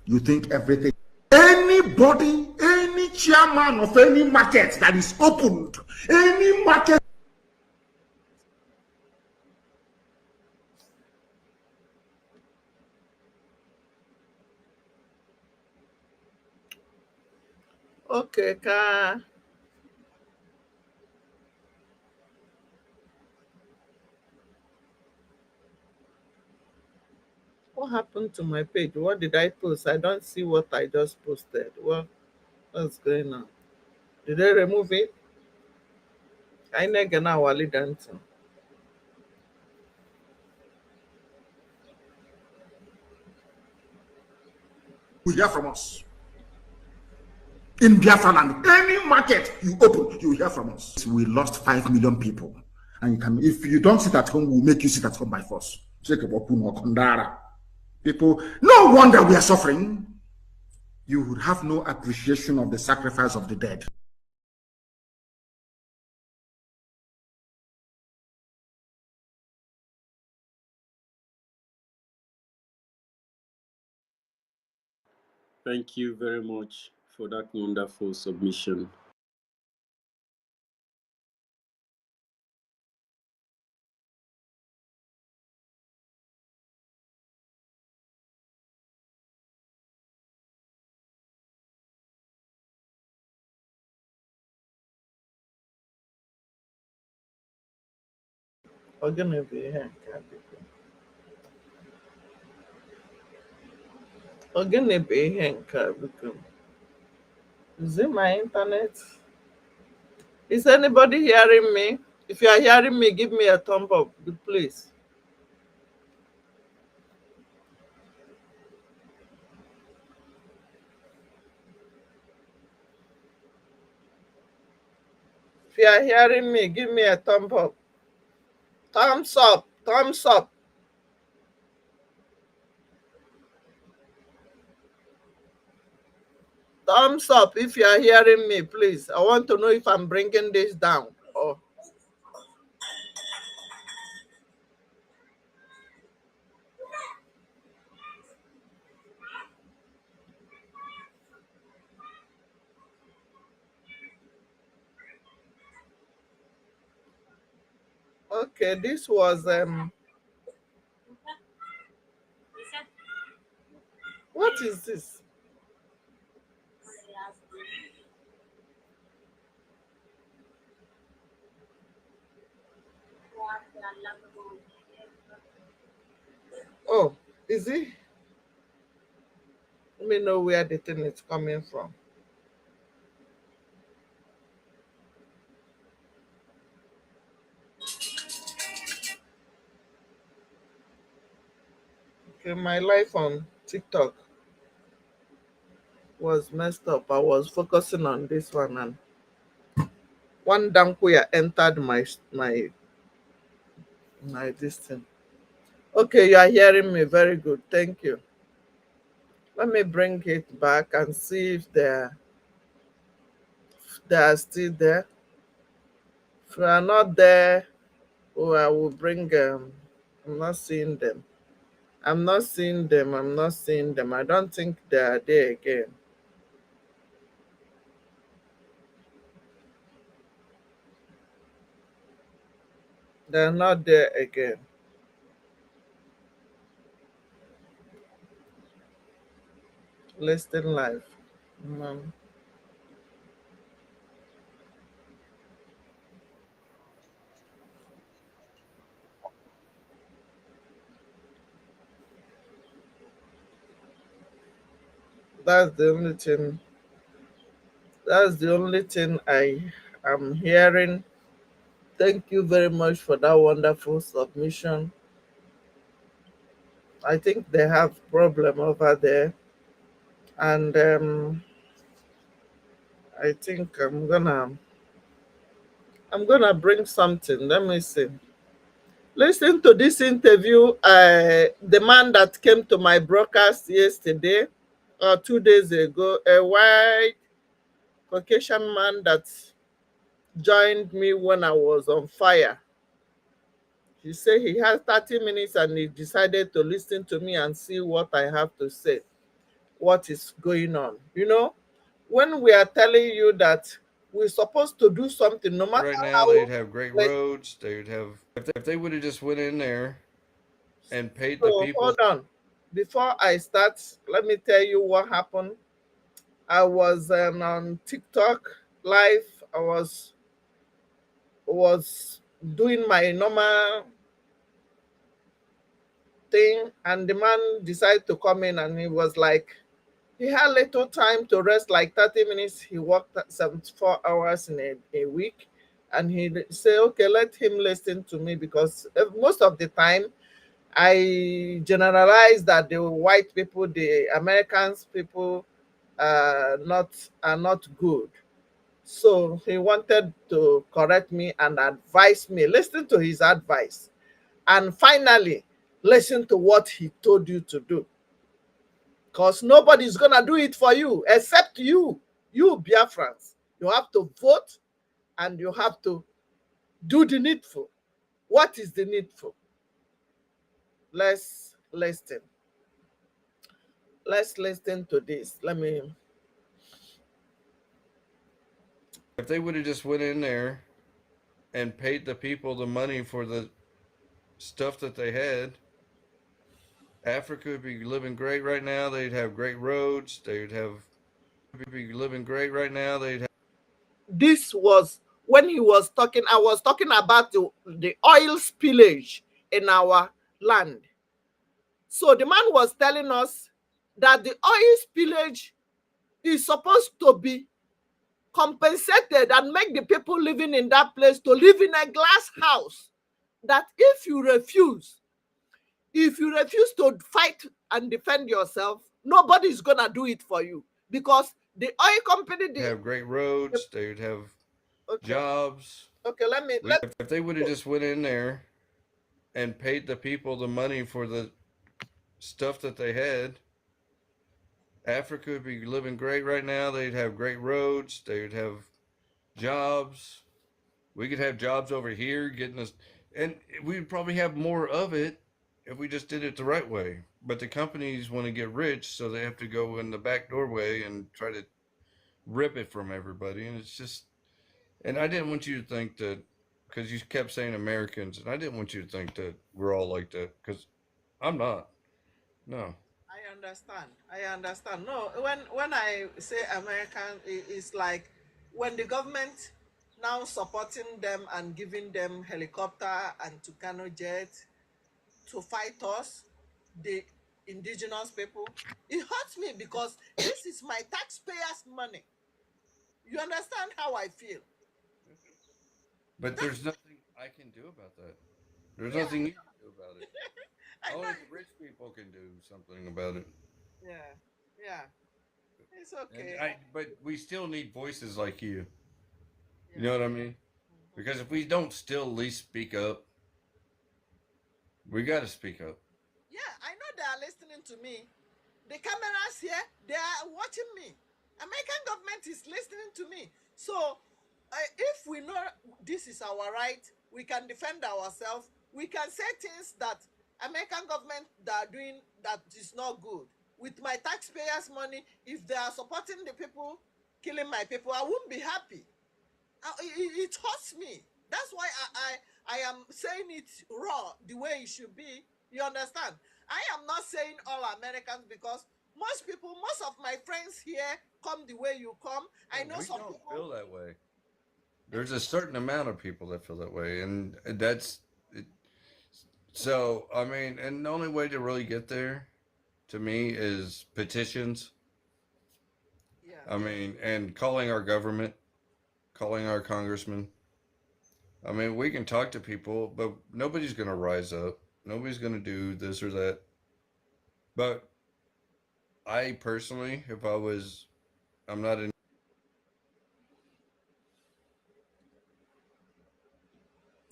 You think everything. Anybody, any chairman of any market that is opened, any market. Okay, Ka. What happened to my page? What did I post? I don't see what I just posted. What's going on? Did they remove it? I never know what it done. Will hear from us. In Biafra land, any market you open, you will hear from us. We lost 5 million people. And you can, if you don't sit at home, we'll make you sit at home by force. People, no wonder we are suffering. You would have no appreciation of the sacrifice of the dead. Thank you very much for that wonderful submission. Ogene be here. Ogene be here. Is it my internet? Is anybody hearing me? If you are hearing me, give me a thumb up, please. If you are hearing me, give me a thumb up. Thumbs up. Thumbs up. Thumbs up if you are hearing me, please. I want to know if I'm bringing this down. Oh. Okay, this was what is this? Oh, is it? Let me know where the thing is coming from. Okay, my life on TikTok was messed up. I was focusing on this one, and one dankuya entered my this thing. Okay, you are hearing me very good. Thank you. Let me bring it back and see if they are still there. If they are not there, oh, I will bring I'm not seeing them. I'm not seeing them. I'm not seeing them. I don't think they are there again. They're not there again. Listing live. Mm. That's the only thing. That's the only thing I am hearing. Thank you very much for that wonderful submission. I think they have problem over there, and I think I'm gonna bring something. Let me see. Listen to this interview. The man that came to my broadcast yesterday or 2 days ago, a white Caucasian man that joined me when I was on fire. He said he has 30 minutes and he decided to listen to me and see what I have to say, what is going on. You know, when we are telling you that we're supposed to do something, no matter right now, how. they'd have great Like, roads. They would have if they would have just went in there and paid the so people. hold on. Before I start, let me tell you what happened. I was on TikTok live. I was doing my normal thing, and the man decided to come in, and he was like, he had little time to rest, like 30 minutes. He worked 74 hours in a week, and he said, okay, let him listen to me, because most of the time I generalize that the white people, the Americans people, are not good. So he wanted to correct me and advise me. Listen to his advice. And finally, listen to what he told you to do. Because nobody's going to do it for you except you. You, Biafrans. You have to vote and you have to do the needful. What is the needful? Let's listen. Let's listen to this. Let me. If they would have just went in there and paid the people the money for the stuff that they had, Africa would be living great right now. They'd have great roads. They'd have be living great right now. They'd have. This was when he was talking. I was talking about the oil spillage in our land. So the man was telling us that the oil spillage is supposed to be compensated and make the people living in that place to live in a glass house. That if you refuse to fight and defend yourself, nobody's gonna do it for you, because the oil company, They have great roads. They would have jobs. Okay, if they would have just went in there and paid the people the money for the stuff that they had, Africa would be living great right now. They'd have great roads. They would have jobs. We could have jobs over here getting us, and we'd probably have more of it if we just did it the right way. But the companies want to get rich, so they have to go in the back doorway and try to rip it from everybody. And it's just, and I didn't want you to think that because you kept saying Americans, and I didn't want you to think that we're all like that, because I'm not. No. I understand. I understand. No, when I say American, it's like when the government now supporting them and giving them helicopter and Tucano jet to fight us, the indigenous people. It hurts me because this is my taxpayers' money. You understand how I feel? But there's nothing I can do about that. There's Yeah, nothing you can do about it. I Only know. the rich people can do something about it. Yeah, yeah. It's And okay. but we still need voices like you. You Yeah. know what I mean? Because if we don't still at least speak up, we got to speak up. Yeah, I know they are listening to me. The cameras here, they are watching me. American government is listening to me. So, if we know this is our right, we can defend ourselves. We can say things that American government that are doing that is not good. With my taxpayers' money, if they are supporting the people killing my people, I won't be happy. It hurts me. That's why I am saying it raw, the way it should be. You understand? I am not saying all Americans because most people, most of my friends here come the way you come. I know We some don't people. feel that way. There's a certain amount of people that feel that way, and that's it. So I mean, and the only way to really get there, to me, is petitions. Yeah. I mean, and calling our government, calling our congressman. I mean, we can talk to people, but nobody's going to rise up. Nobody's going to do this or that. But I personally, if I was, I'm not in.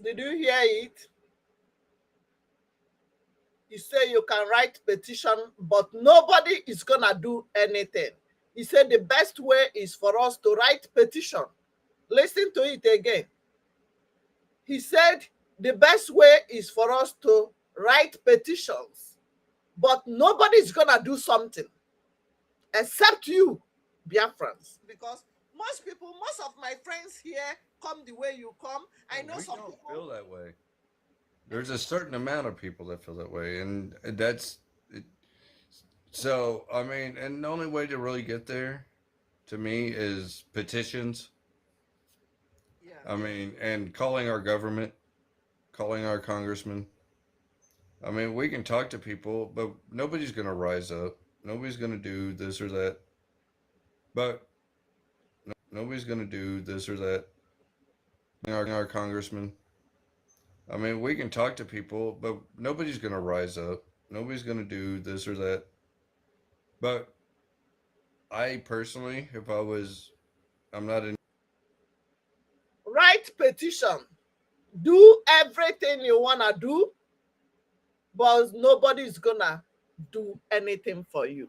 Did you hear it? You say you can write petition, but nobody is gonna do anything. He said the best way is for us to write petition. Listen to it again. He said the best way is for us to write petitions, but nobody's gonna do something except you, Biafrans. Because most people, most of my friends here come the way you come. I know We some don't people. feel that way. There's a certain amount of people that feel that way, and that's it. So I mean, and the only way to really get there, to me, is petitions. Yeah. I mean, and calling our government, calling our congressman. I mean, we can talk to people, but nobody's going to rise up. Nobody's going to do this or that. But nobody's going to do this or that. Our congressman. I mean, we can talk to people, but nobody's going to rise up. Nobody's going to do this or that. But I personally, if I was, I'm not in. Write petition. Do everything you want to do, but nobody's gonna do anything for you.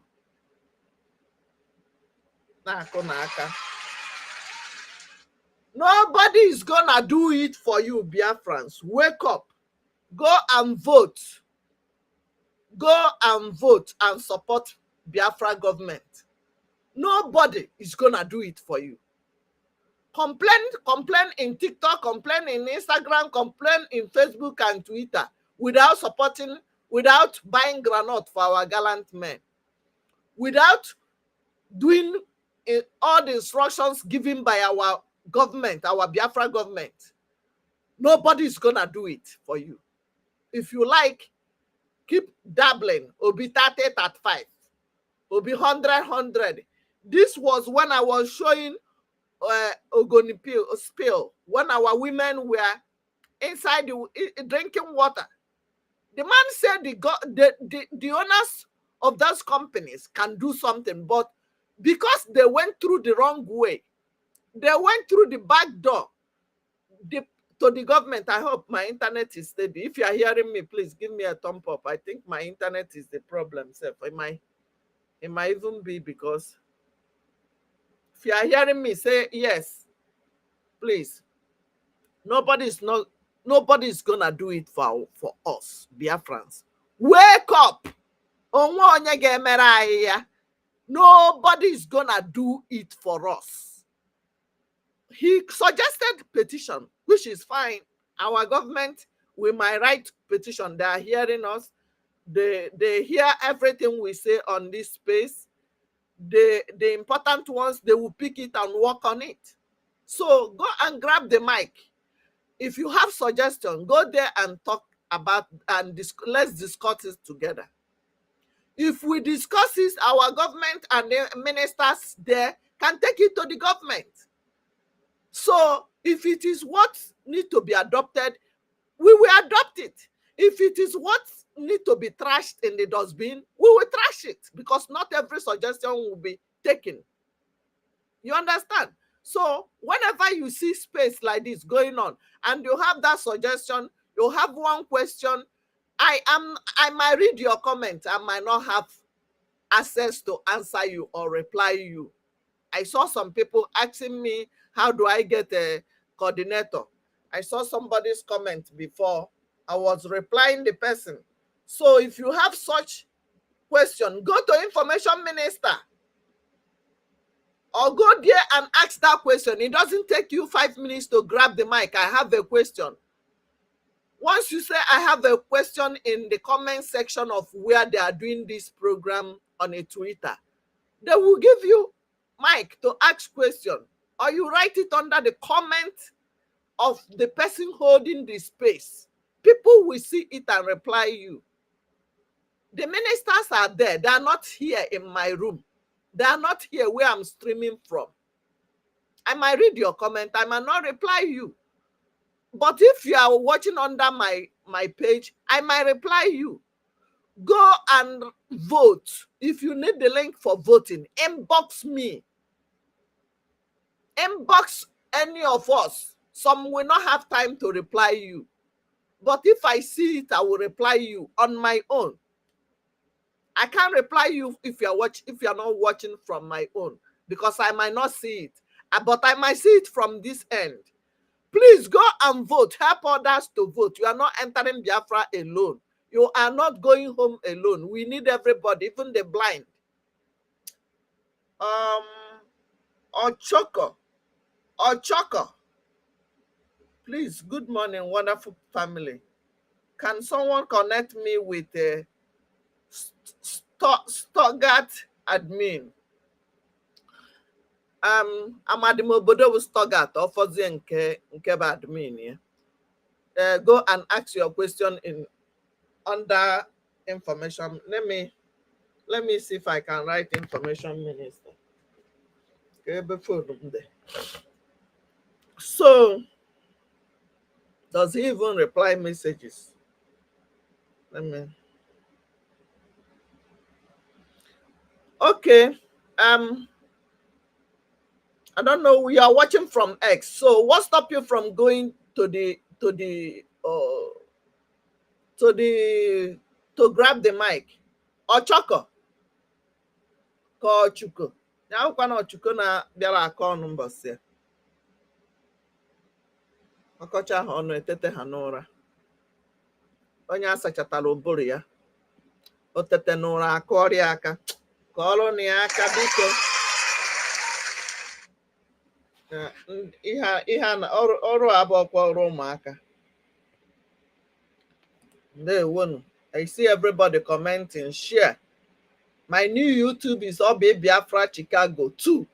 Nobody is gonna do it for you, Biafrans. Wake up. Go and vote. Go and vote and support Biafra government. Nobody is gonna do it for you. Complain in TikTok, complain in Instagram, complain in Facebook and Twitter without buying granite for our gallant men, without doing all the instructions given by our government, our Biafra government. Nobody is gonna do it for you. If you like, keep dabbling. Obi 30, 35. Obi 100. This was when I was showing Ogoni spill, when our women were inside drinking water. The man said the owners of those companies can do something, but because they went through the wrong way, they went through the back door to the government. I hope my internet is steady. If you are hearing me, please give me a thumb up. I think my internet is the problem. It might even be because if you are hearing me, say yes, please. Nobody's gonna do it for us, Biafrans. Wake up! Nobody's gonna do it for us. He suggested petition, which is fine. Our government, we might write petition. They are hearing us. They hear everything we say on this space. The important ones, they will pick it and work on it. So go and grab the mic. If you have suggestion, go there and talk about, and let's discuss it together. If we discuss this, our government and the ministers there can take it to the government. So if it is what needs to be adopted, we will adopt it. If it is what needs to be trashed in the dustbin, we will trash it, because not every suggestion will be taken. You understand? So whenever you see space like this going on and you have that suggestion, you have one question, I might read your comment. I might not have access to answer you or reply you. I saw some people asking me, how do I get a coordinator? I saw somebody's comment before. I was replying the person. So if you have such question, go to Information Minister or go there and ask that question. It doesn't take you 5 minutes to grab the mic. I have a question. Once you say, I have a question in the comment section of where they are doing this program on a Twitter, they will give you mic to ask question, or you write it under the comment of the person holding the space. People will see it and reply you. The ministers are there. They are not here in my room. They are not here where I'm streaming from. I might read your comment. I might not reply you. But if you are watching under my page, I might reply you. Go and vote. If you need the link for voting, inbox me. Inbox any of us. Some will not have time to reply you. But if I see it, I will reply you on my own. I can't reply you if you're not watching from my own, because I might not see it. But I might see it from this end. Please go and vote. Help others to vote. You are not entering Biafra alone. You are not going home alone. We need everybody, even the blind. Ochoko. Please, good morning, wonderful family. Can someone connect me with a Stuttgart admin? Amadimobodo with Stuttgart, or for the Nkeba admin. Go and ask your question in under information. Let me see if I can write Information Minister. Okay, before there. So does he even reply messages? Okay. I don't know. We are watching from X. So what stopped you from going to grab the mic? Ochoko. Call Chuko. Now Chuko na biara akọ number se. Ọkọcha ha ọnụ etete ha n'ụra. Onye asachatara ụbụrụ ya. O tete n'ụra akọrịa aka. Ka ọrụ na ya aka biko. Ihe na ọrụ abụọkwa ọrụ ụmụaka. Ndewonu. I see everybody commenting. Share. My new YouTube is Obi Biafra Chicago 2.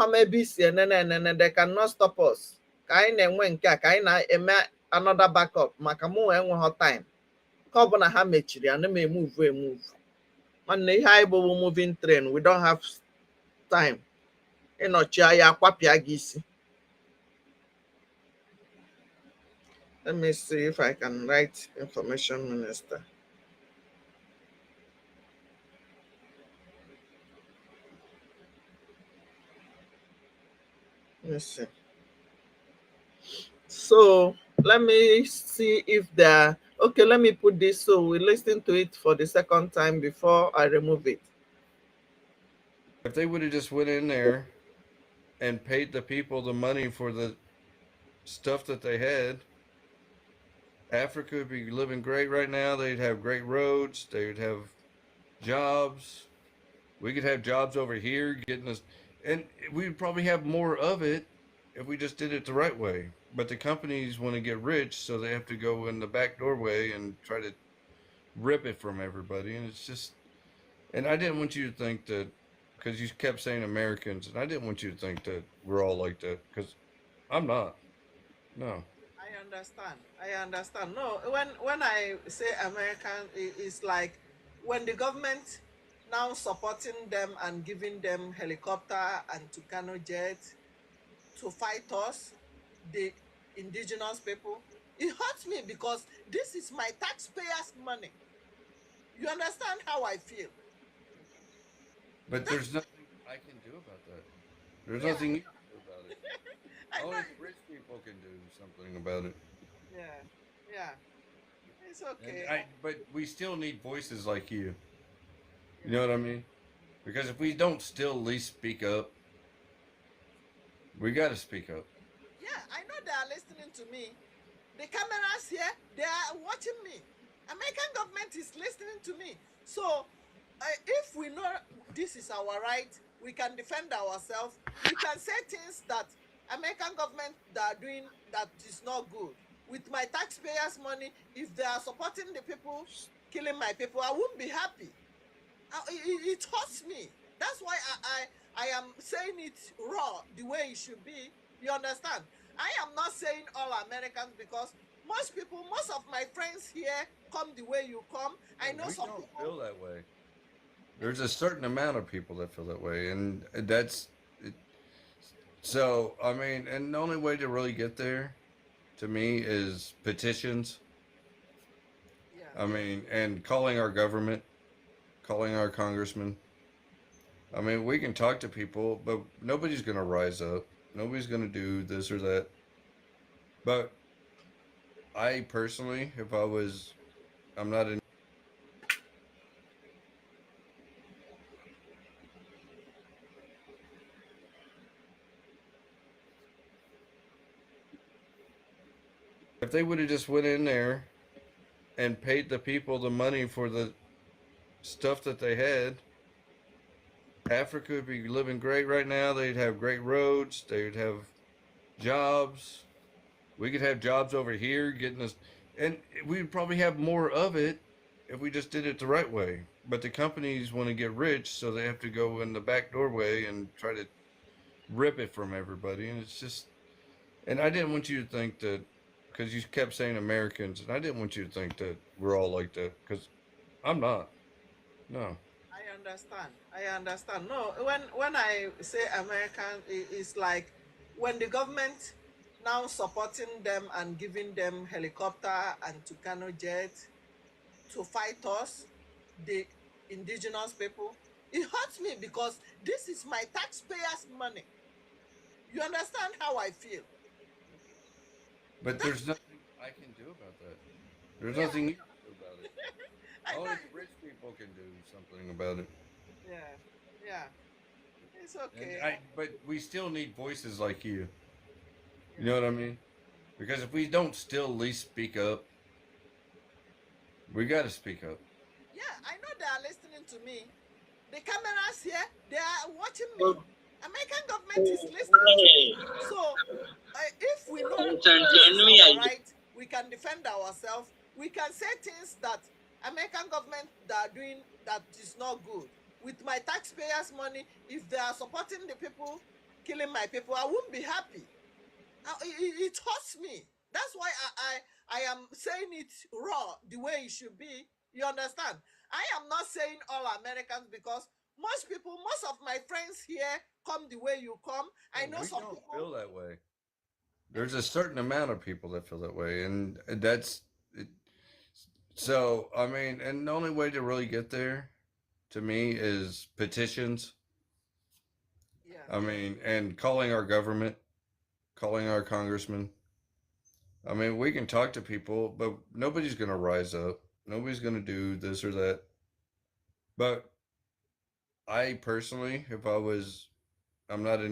Maybe CNN, they cannot stop us. Another backup. Makamu enwe time. Cover na ha mechiri and may move. Man, high moving train. We don't have time. Let me see if I can write Information Minister. Let me see. So let me see if they're okay. Let me put this so we listen to it for the second time before I remove it. If they would have just went in there and paid the people the money for the stuff that they had, Africa would be living great right now. They'd have great roads. They would have jobs. We could have jobs over here getting us, and we'd probably have more of it if we just did it the right way. But the companies want to get rich, so they have to go in the back doorway and try to rip it from everybody. And it's just, and I didn't want you to think that, because you kept saying Americans, and I didn't want you to think that we're all like that, because I'm not. No. I understand. I understand. No, when I say American, it's like when the government now supporting them and giving them helicopter and Tucano jet to fight us, the indigenous people. It hurts me because this is my taxpayers' money. You understand how I feel? But there's nothing I can do about that. There's nothing you can do about it. Only rich people can do something about it. Yeah, yeah. It's okay. But we still need voices like you. You know what I mean? Because if we don't still at least speak up, we got to speak up. Yeah, I know they are listening to me. The cameras here, they are watching me. American government is listening to me. So, if we know this is our right, we can defend ourselves. We can say things that American government that are doing that is not good. With my taxpayers' money, if they are supporting the people killing my people, I won't be happy. It hurts me. That's why I am saying it raw, the way it should be. You understand? I am not saying all Americans because most people, most of my friends here come the way you come. I know some people feel that way. There's a certain amount of people that feel that way, and that's it. So I mean, and the only way to really get there, to me, is petitions. Yeah. I mean, and calling our government, calling our congressmen. I mean, we can talk to people, but nobody's going to rise up. Nobody's going to do this or that. But I personally, if I was, I'm not in. If they would have just went in there and paid the people the money for the stuff that they had, Africa would be living great right now. They'd have great roads. They'd have jobs. We could have jobs over here getting us, and we'd probably have more of it if we just did it the right way. But the companies want to get rich, so they have to go in the back doorway and try to rip it from everybody. And it's just, and I didn't want you to think that, because you kept saying Americans, and I didn't want you to think that we're all like that, because I'm not. No. I understand. I understand. No, when I say American, it's like when the government now supporting them and giving them helicopter and Tucano jet to fight us, the indigenous people. It hurts me because this is my taxpayers' money. You understand how I feel? But there's nothing I can do about that. There's nothing you can do about it. Only rich people can do something about it. Yeah, yeah. It's okay. But we still need voices like you. You know what I mean? Because if we don't still at least speak up, we got to speak up. Yeah, I know they are listening to me. The cameras here, they are watching me. American government is listening to me. So, if we know this is our right, we can defend ourselves. We can say things that American government that are doing that is not good. With my taxpayers' money, if they are supporting the people killing my people, I won't be happy. It hurts me. That's why I am saying it raw, the way it should be. You understand? I am not saying all Americans because most people, most of my friends here come the way you come. I know some people feel that way. There's a certain amount of people that feel that way, and that's it. So I mean, and the only way to really get there, to me, is petitions. Yeah. I mean, and calling our government, calling our congressmen. I mean, we can talk to people, but nobody's going to rise up. Nobody's going to do this or that. But I personally, if I was, I'm not in.